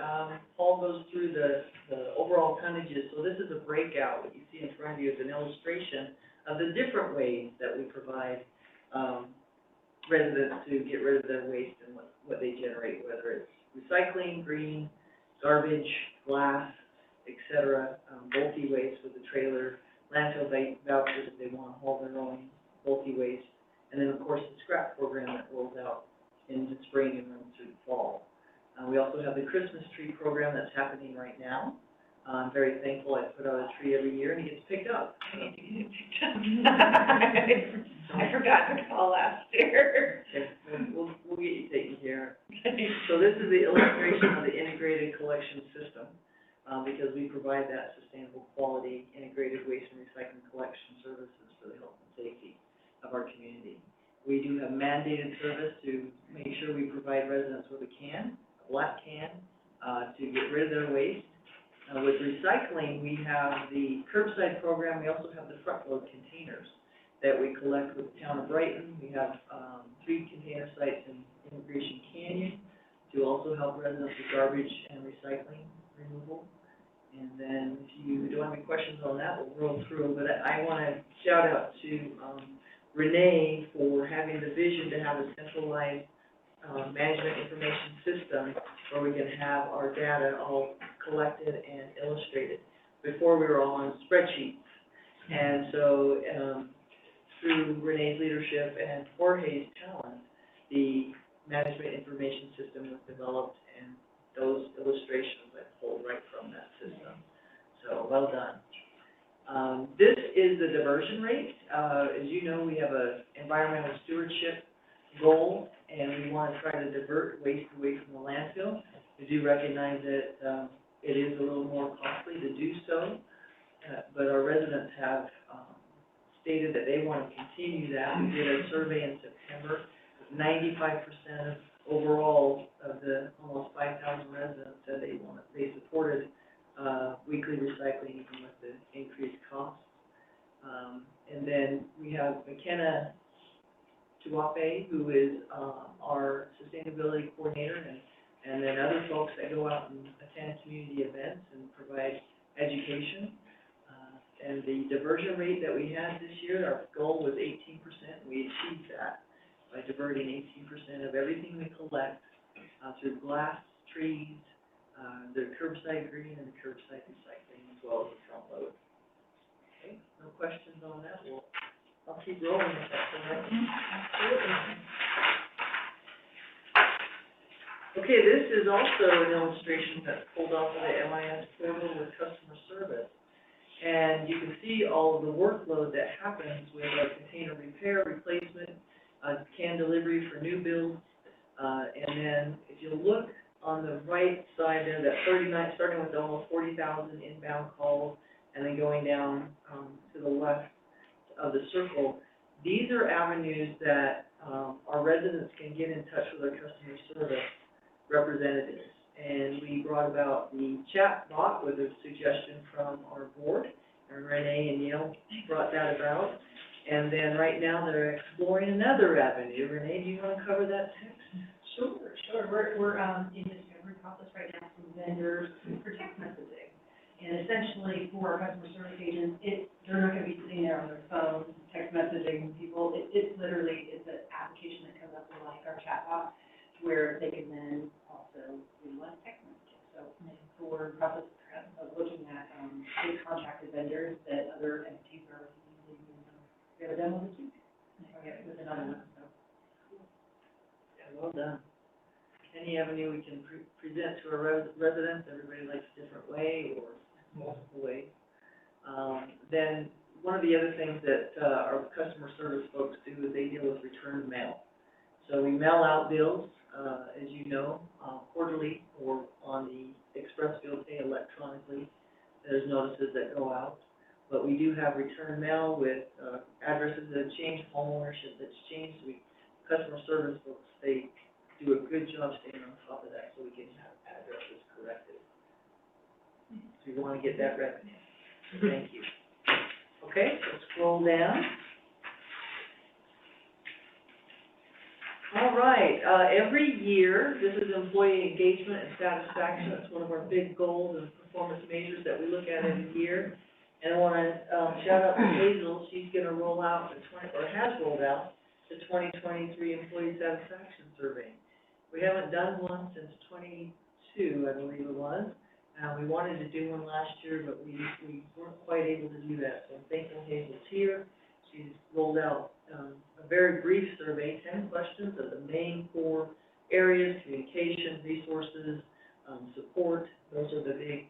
Paul goes through the overall tonnages. So this is a breakout. What you see in front of you is an illustration of the different ways that we provide residents to get rid of their waste and what they generate, whether it's recycling, green, garbage, glass, etc., bulky waste with the trailer, landfill vouchers if they want to haul their own bulky waste, and then, of course, the scrap program that rolls out in the spring and runs through the fall. We also have the Christmas tree program that's happening right now. I'm very thankful. I put out a tree every year and it gets picked up. I forgot to call last year. Okay, we'll get you taken care of. So this is the illustration of the integrated collection system, because we provide that sustainable quality integrated waste and recycling collection services for the health and safety of our community. We do have mandated service to make sure we provide residents with a can, a black can, to get rid of their waste. With recycling, we have the curbside program. We also have the front load containers that we collect with the town of Brighton. We have 3 container sites in Immigration Canyon to also help residents with garbage and recycling removal. And then if you don't have any questions on that, we'll roll through. But I want to shout out to Renee for having the vision to have a centralized management information system where we can have our data all collected and illustrated. Before, we were all on spreadsheets. And so through Renee's leadership and Jorge's talent, the management information system was developed, and those illustrations I pulled right from that system. So well done. This is the diversion rate. As you know, we have an environmental stewardship goal, and we want to try to divert waste away from the landfill. We do recognize that it is a little more costly to do so, but our residents have stated that they want to continue that. We did a survey in September. 95% overall of the almost 5,000 residents said they supported weekly recycling even with the increased costs. And then we have McKenna Tuape, who is our sustainability coordinator, and then other folks that go out and attend community events and provide education. And the diversion rate that we had this year, our goal was 18%. We achieved that by diverting 18% of everything we collect through glass, trees, the curbside green, and the curbside recycling, as well as the front load. Okay, no questions on that? I'll keep rolling if that's all right. Okay, this is also an illustration that's pulled off of the MIS portal with customer service. And you can see all of the workload that happens with our container repair, replacement, can delivery for new builds. And then if you look on the right side there, that 39, starting with almost 40,000 inbound calls, and then going down, to the left of the circle. These are avenues that, our residents can get in touch with our customer service representatives. And we brought about the chat bot with a suggestion from our board, and Renee and Neil brought that about. And then right now, they're exploring another avenue. Renee, do you want to cover that text? Sure. We're in the discovery process right now from vendors for text messaging. And essentially, for our customer service agents, they're not gonna be sitting there on their phones, text messaging people. It's literally, it's an application that comes up with like our chatbot, where they can then also utilize text messaging. So we're in the process of looking at, big contracted vendors that other entities are using. We have a demo this week. With another one, so. Yeah, well done. Any avenue we can present to our residents, everybody likes a different way or multiple ways. Then one of the other things that, our customer service folks do is they deal with returned mail. So we mail out bills, as you know, quarterly or on the express bill pay electronically. There's notices that go out. But we do have return mail with, addresses that have changed, home ownership that's changed. Customer service folks, they do a good job staying on top of that so we can have addresses corrected. So we want to get that revenue. Thank you. Okay, so scroll down. All right, every year, this is employee engagement and satisfaction. It's one of our big goals and performance measures that we look at every year. And I want to shout out to Hazel. She's going to roll out has rolled out the 2023 Employee Satisfaction Survey. We haven't done one since 22, I believe it was. We wanted to do one last year, but we weren't quite able to do that. So I'm thankful Hazel's here. She's rolled out a very brief survey, 10 questions of the main 4 areas: communication, resources, support. Those are the big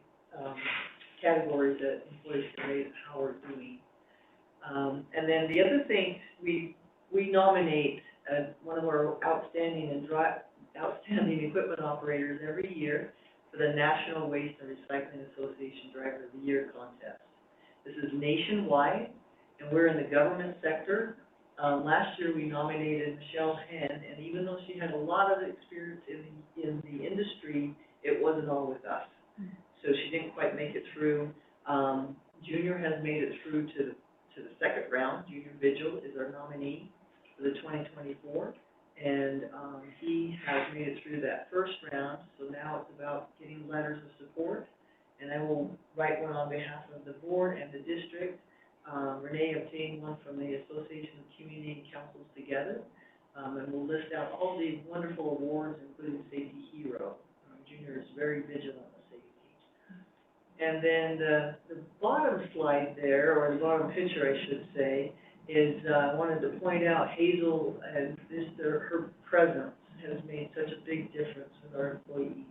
categories that employees can rate how we're doing. And then the other thing, we nominate one of our outstanding equipment operators every year for the National Waste and Recycling Association Driver of the Year contest. This is nationwide, and we're in the government sector. Last year, we nominated Michelle Henn, and even though she had a lot of experience in the industry, it wasn't all with us. So she didn't quite make it through. Junior has made it through to the second round. Junior Vigil is our nominee for the 2024, and he has made it through that first round. So now it's about getting letters of support, and I will write one on behalf of the board and the district. Renee obtained one from the Association of Community Councils Together, and we'll list out all the wonderful awards, including Safety Hero. Junior is very vigilant. And then the bottom slide there, or the bottom picture, I should say, is I wanted to point out Hazel and her presence has made such a big difference with our employees.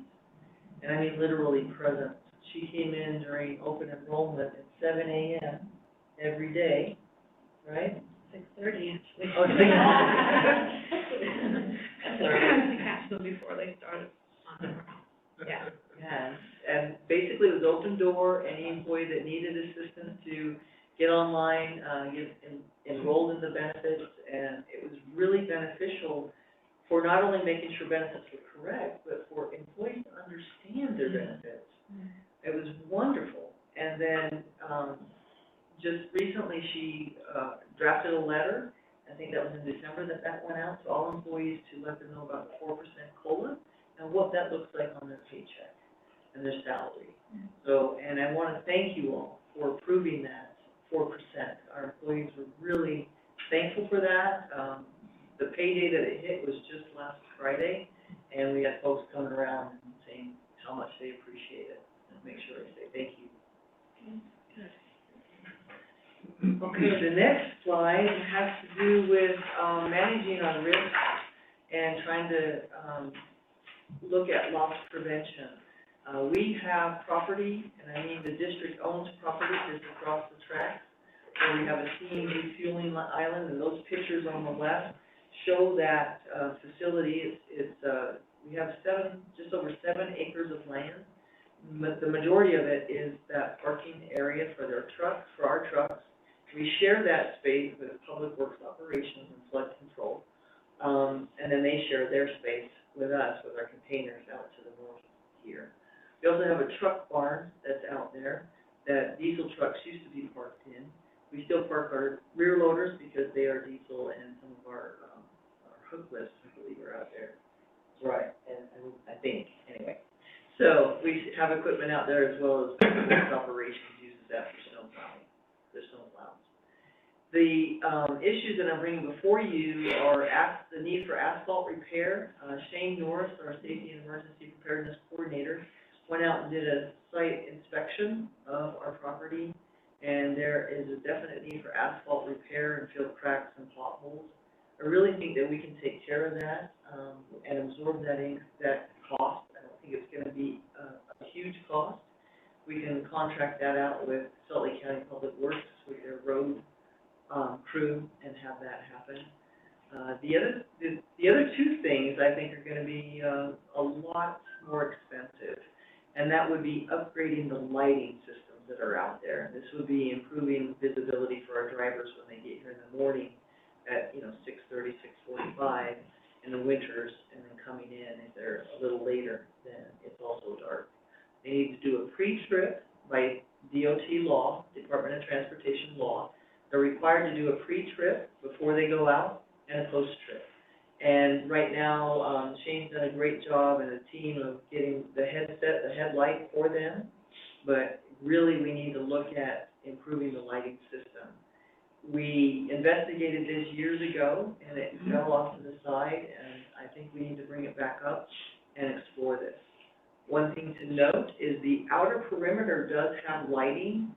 And I mean literally presence. She came in during open enrollment at 7 a.m. every day, right? 6:30 actually. Oh, 6:30. That's all right. To catch them before they started on their own. Yeah. Yeah, and basically it was open door. Any employee that needed assistance to get online, get enrolled in the benefits, and it was really beneficial for not only making sure benefits were correct, but for employees to understand their benefits. It was wonderful. And then just recently she drafted a letter. I think that was in December that went out to all employees to let them know about the 4% COLA and what that looks like on their paycheck and their salary. So, and I want to thank you all for approving that 4%. Our employees were really thankful for that. The payday that it hit was just last Friday, and we had folks coming around and saying how much they appreciate it. And make sure I say thank you. Okay, the next slide has to do with managing our risk and trying to look at loss prevention. We have property, and I mean the district owns property just across the tracks, where we have a steam refueling island, and those pictures on the left show that facility. We have just over 7 acres of land the majority of it is that parking area for their trucks, for our trucks. We share that space with Public Works Operations and Flood Control. And then they share their space with us, with our containers out to the north here. We also have a truck barn that's out there that diesel trucks used to be parked in. We still park our rear loaders because they are diesel, and some of our hook lifts, I believe, are out there. Right, and I think, anyway. So we have equipment out there as well as Public Works Operations uses that for snow plowing, the snow plows. The issues that I'm bringing before you are the need for asphalt repair. Shane Norris, our Safety and Emergency Preparedness Coordinator, went out and did a site inspection of our property, and there is a definite need for asphalt repair and fill cracks and potholes. I really think that we can take care of that and absorb that cost. I don't think it's going to be a huge cost. We can contract that out with Salt Lake County Public Works with their road crew and have that happen. The other two things I think are going to be a lot more expensive, and that would be upgrading the lighting systems that are out there. This would be improving visibility for our drivers when they get here in the morning at 6:30, 6:45 in the winters, and then coming in if they're a little later, then it's also dark. They need to do a pre-trip by DOT law, Department of Transportation law. They're required to do a pre-trip before they go out and a post-trip. And right now, Shane's done a great job and a team of getting the headlight for them. But really, we need to look at improving the lighting system. We investigated this years ago, and it fell off to the side, and I think we need to bring it back up and explore this. One thing to note is the outer perimeter does have lighting.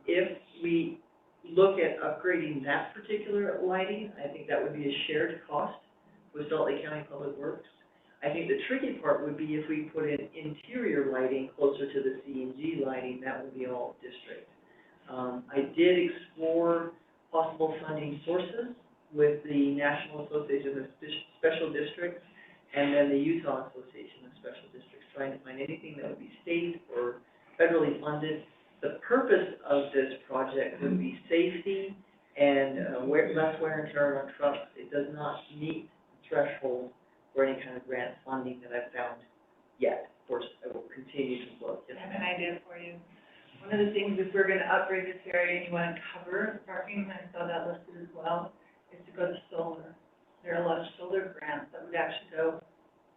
If we look at upgrading that particular lighting, I think that would be a shared cost with Salt Lake County Public Works. I think the tricky part would be if we put in interior lighting closer to the C&G lighting, that would be all district. I did explore possible funding sources with the National Association of Special Districts and then the Utah Association of Special Districts, trying to find anything that would be state or federally funded. The purpose of this project would be safety and less wear and tear on trucks. It does not meet the threshold for any kind of grant funding that I've found yet. Of course, I will continue to look. I have an idea for you. One of the things, if we're gonna upgrade this area and you wanna cover parking, I saw that listed as well, is to go to solar. There are a lot of solar grants that would actually go,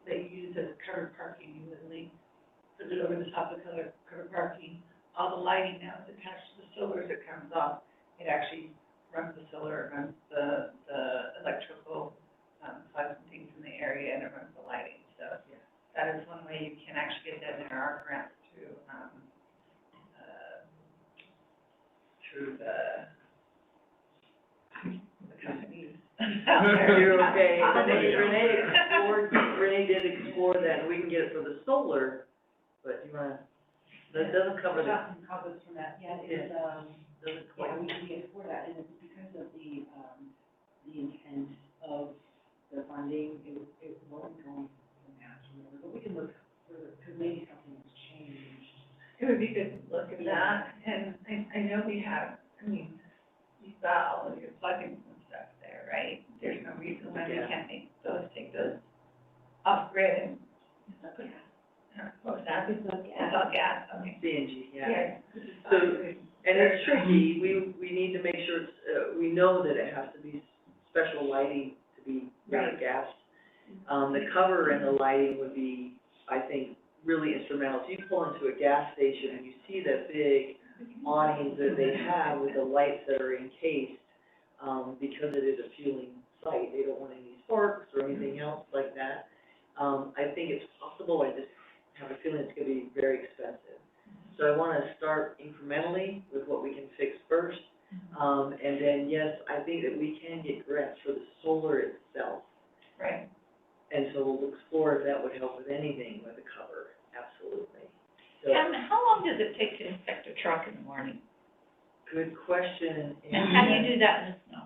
that you use as covered parking, you literally put it over the top of covered parking. All the lighting now is attached to the solar as it comes off. It actually runs the solar, it runs the electrical, plugs and things in the area, and it runs the lighting. So that is one way you can actually get that. There are grants through the companies out there. You're okay. Renee did explore that, and we can get it for the solar, but you wanna, that doesn't cover the. Got some comments from that, yeah, it's, Doesn't quite. yeah, we can get for that, and it's because of the intent of the funding, it wasn't going to match, but we can look further, because maybe something's changed. It would be good to look at that, and I know we have, I mean, you've got all of your plugins and stuff there, right? There's no reason why we can't take those off grid and, what was that? It's all gas, okay. CNG, yeah. Yeah. So, and it's tricky, we need to make sure it's, we know that it has to be special lighting to be Right. gassed. The cover and the lighting would be, I think, really instrumental. If you pull into a gas station and you see the big awnings that they have with the lights that are encased, because it is a fueling site, they don't want any sparks or anything else like that. I think it's possible, I just have a feeling it's gonna be very expensive. So I wanna start incrementally with what we can fix first. And then, yes, I think that we can get grants for the solar itself. Right. And so we'll explore if that would help with anything with the cover, absolutely. So, How long does it take to inspect a truck in the morning? good question. And how do you do that in the snow?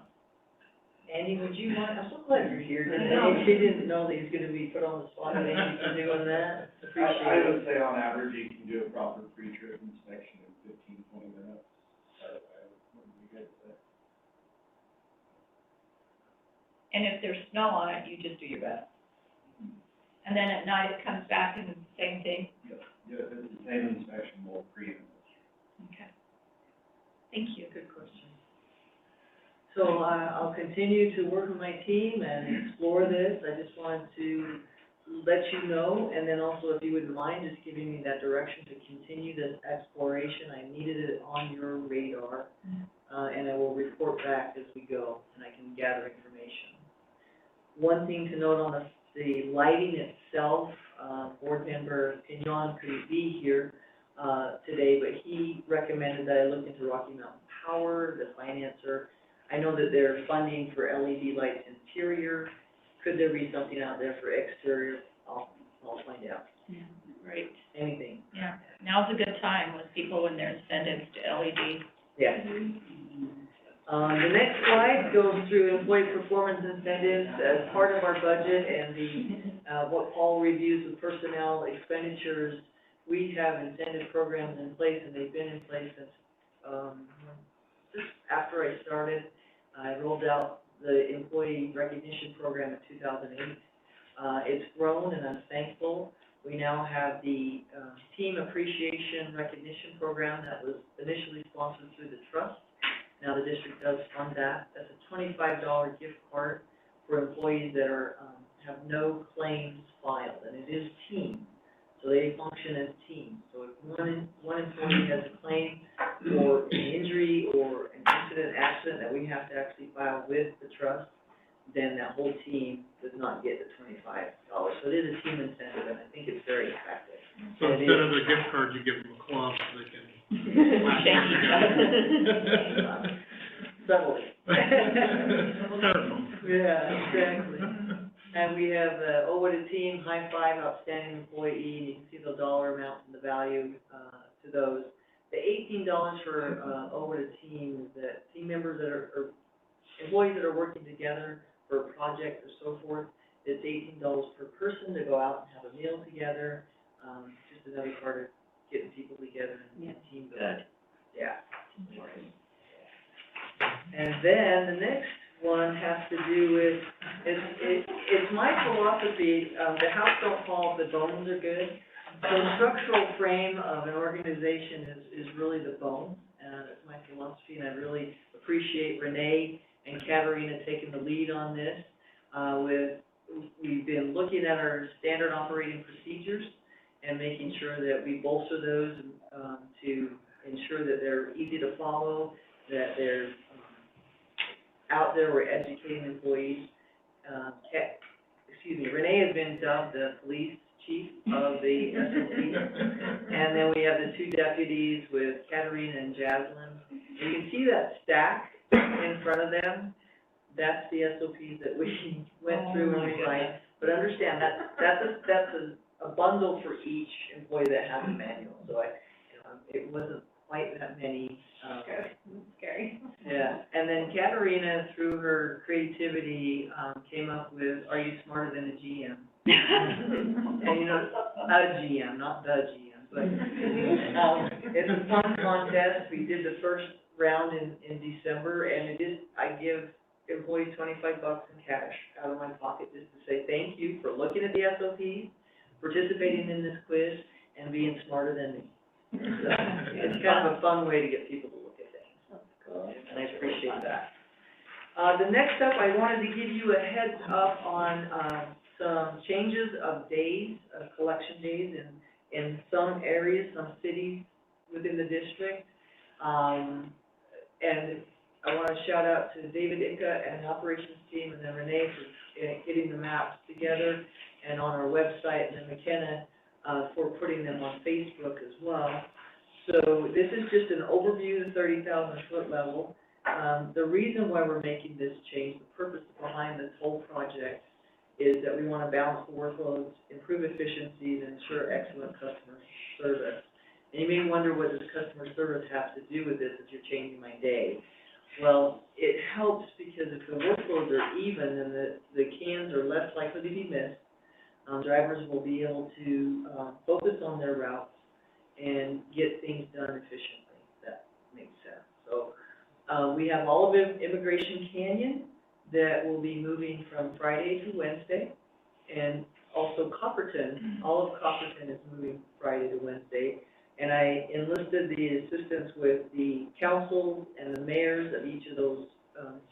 Andy, would you mind, I'm so glad you're here today. She didn't know that he's gonna be put on the spot, thank you for doing that, I appreciate it. would say on average, you can do a proper pre-trip inspection in 15, 20 minutes. I wouldn't be good at that. And if there's snow on it, you just do your best. And then at night, it comes back and the same thing? Yeah, it's the same inspection, more pre and Okay. Thank you. Good question. So, I'll continue to work with my team and explore this, I just wanted to let you know, and then also if you wouldn't mind just giving me that direction to continue this exploration, I needed it on your radar, and I will report back as we go, and I can gather information. One thing to note on the lighting itself, board member Pignon couldn't be here, today, but he recommended that I look into Rocky Mountain Power, the financer. I know that they're funding for LED lights interior. Could there be something out there for exterior? I'll find out. Yeah, great. Anything. Yeah, now's a good time with people when their incentives to LED. Yeah. The next slide goes through employee performance incentives as part of our budget and the, what Paul reviews with personnel expenditures. We have incentive programs in place, and they've been in place since, just after I started. I rolled out the employee recognition program in 2008. It's grown, and I'm thankful. We now have the team appreciation recognition program that was initially sponsored through the trust. Now the district does fund that. That's a $25 gift card for employees that are have no claims filed, and it is team. So they function as teams. So if one employee has a claim for an injury or an incident, accident that we have to actually file with the trust, then that whole team does not get the $25. So it is a team incentive, and I think it's very effective. So And it instead is- of the gift card, you give them a club so they can. Subtly. Careful. Yeah, exactly. And we have, what a team, high five, outstanding employee, you can see the dollar amounts and the value, to those. The $18 for, what a team is that team members that or employees that are working together for a project or so forth, it's $18 per person to go out and have a meal together, just another part of getting people together and team building. Yeah. And then the next one has to do with, it's my philosophy, the house don't fall, the bones are good. So the structural frame of an organization is really the bones, and it's my philosophy, and I really appreciate Renee and Katarina taking the lead on this. We've been looking at our standard operating procedures and making sure that we bolster those, to ensure that they're easy to follow, that they're out there, we're educating employees. Renee has been dubbed the police chief of the SOP. And then we have the two deputies with Katarina and Jaslyn. You can see that stack in front of them. That's the SOPs that we went through and refined. But understand, that's a bundle for each employee that has a manual. So it wasn't quite that many. Scary. Yeah, and then Katarina, through her creativity, came up with, are you smarter than a GM? And you know, a GM, not the GM, but, it's a fun contest. We did the first round in December, and I give employees $25 in cash out of my pocket just to say thank you for looking at the SOPs, participating in this quiz, and being smarter than me. So, it's kind of a fun way to get people to look at things. That's cool. And I appreciate that. The next up, I wanted to give you a heads up on, some changes of days, collection days in some areas, some cities within the district. And I want to shout out to David Ika and the operations team, and then Renee for getting the maps together and on our website, and then McKenna, for putting them on Facebook as well. So this is just an overview of the 30,000 foot level. The reason why we're making this change, the purpose behind this whole project, is that we want to balance the workloads, improve efficiencies, and ensure excellent customer service. And you may wonder, what does customer service have to do with this if you're changing my day? Well, it helps because if the workloads are even, then the cans are less likely to be missed. Drivers will be able to, focus on their routes and get things done efficiently, if that makes sense. So, we have all of Immigration Canyon that will be moving from Friday to Wednesday. And also Copperton, all of Copperton is moving Friday to Wednesday. And I enlisted the assistance with the councils and the mayors of each of those,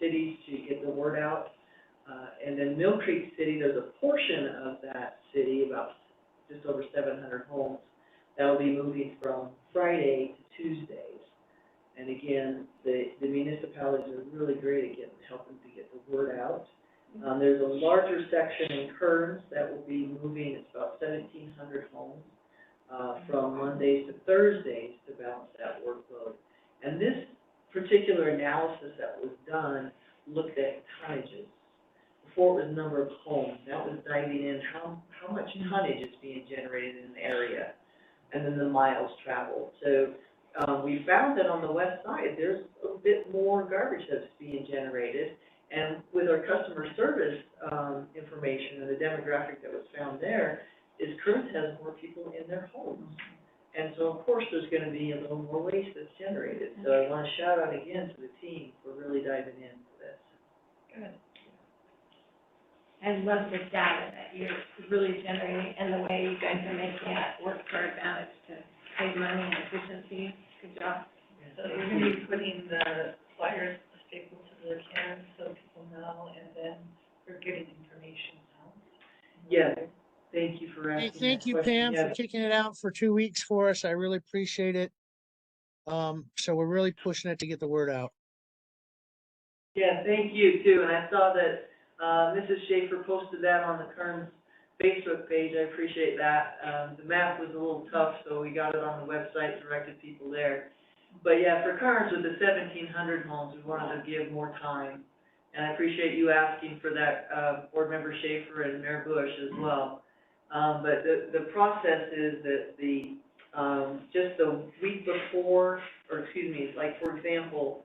cities to get the word out. And then Mill Creek City, there's a portion of that city, about just over 700 homes, that will be moving from Friday to Tuesdays. And again, the municipalities are really great at helping to get the word out. There's a larger section in Kearns that will be moving, it's about 1,700 homes, from Mondays to Thursdays to balance that workload. And this particular analysis that was done looked at tonnages. Before it was number of homes, that was diving in how much tonnage is being generated in the area, and then the miles traveled. So, we found that on the west side, there's a bit more garbage that's being generated. And with our customer service, information and the demographic that was found there, is Kearns has more people in their homes. And so, of course, there's gonna be a little more waste that's generated. So I wanna shout out again to the team for really diving into this. Good. I love the data that you're really generating and the way you guys are making it work for our advantage to save money and efficiency. Good job. So we're gonna be putting the flyers stapled to the cans so people know, and then we're getting information out. Yes, thank you for Hey, asking that thank you, question. Pam, for Yeah. kicking it out for 2 weeks for us. I really appreciate it. So we're really pushing it to get the word out. Yeah, thank you too, and I saw that, Mrs. Schaefer posted that on the Kearns Facebook page, I appreciate that. The math was a little tough, so we got it on the website, directed people there. But yeah, for Kearns, with the 1,700 homes, we wanted to give more time. And I appreciate you asking for that, Board Member Schaefer and Mayor Bush as well. But the process is that just the week before, or excuse me, like for example,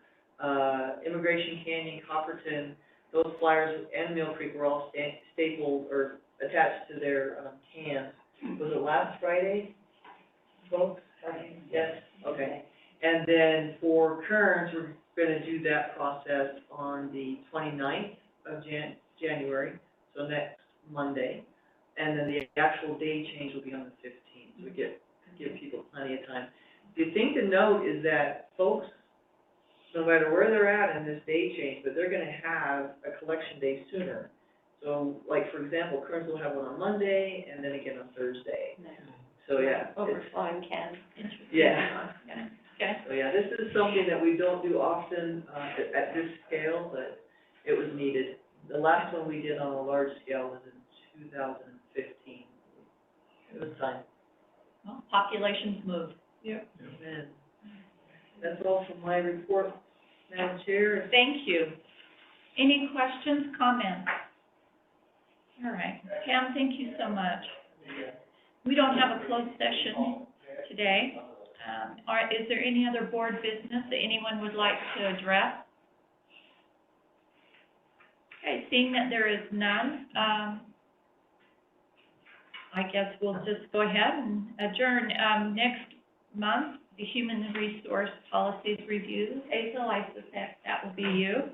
Immigration Canyon, Copperton, those flyers and Mill Creek were all stapled or attached to their, cans. Was it last Friday, folks? Yes, okay. And then for Kearns, we're gonna do that process on the 29th of January, so next Monday. And then the actual day change will be on the 15th, so we give people plenty of time. The thing to note is that folks, no matter where they're at in this day change, but they're gonna have a collection day sooner. So, like, for example, Kearns will have one on Monday, and then again on Thursday. So, yeah. Overflowing cans. Yeah. Okay. So, yeah, this is something that we don't do often, at this scale, but it was needed. The last one we did on a large scale was in 2015. It was time. Well, populations move. Yep. Amen. That's all from my report, Madam Chair. Thank you. Any questions, comments? All right. Pam, thank you so much. We don't have a closed session today. Is there any other board business that anyone would like to address? Okay, seeing that there is none, I guess we'll just go ahead and adjourn. Next month, the Human Resource Policies Review. Hazel, I suspect that will be you.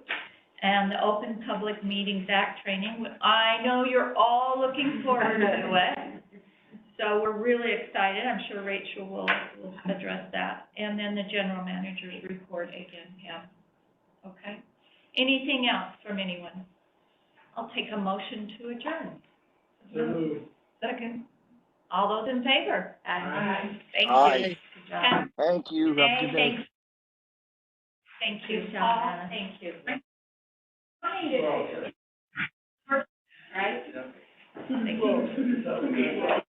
And the Open Public Meetings Act training. I know you're all looking forward to it. So we're really excited. I'm sure Rachel will address that. And then the general manager's report again, Pam. Okay? Anything else from anyone? I'll take a motion to adjourn. So moved. Second. All those in favor? Aye. Thank you. Aye. Good job. Thank you. Have a good day. Thank you. Good job, All, Anna. thank you. Well, Right? Yeah. Thank you.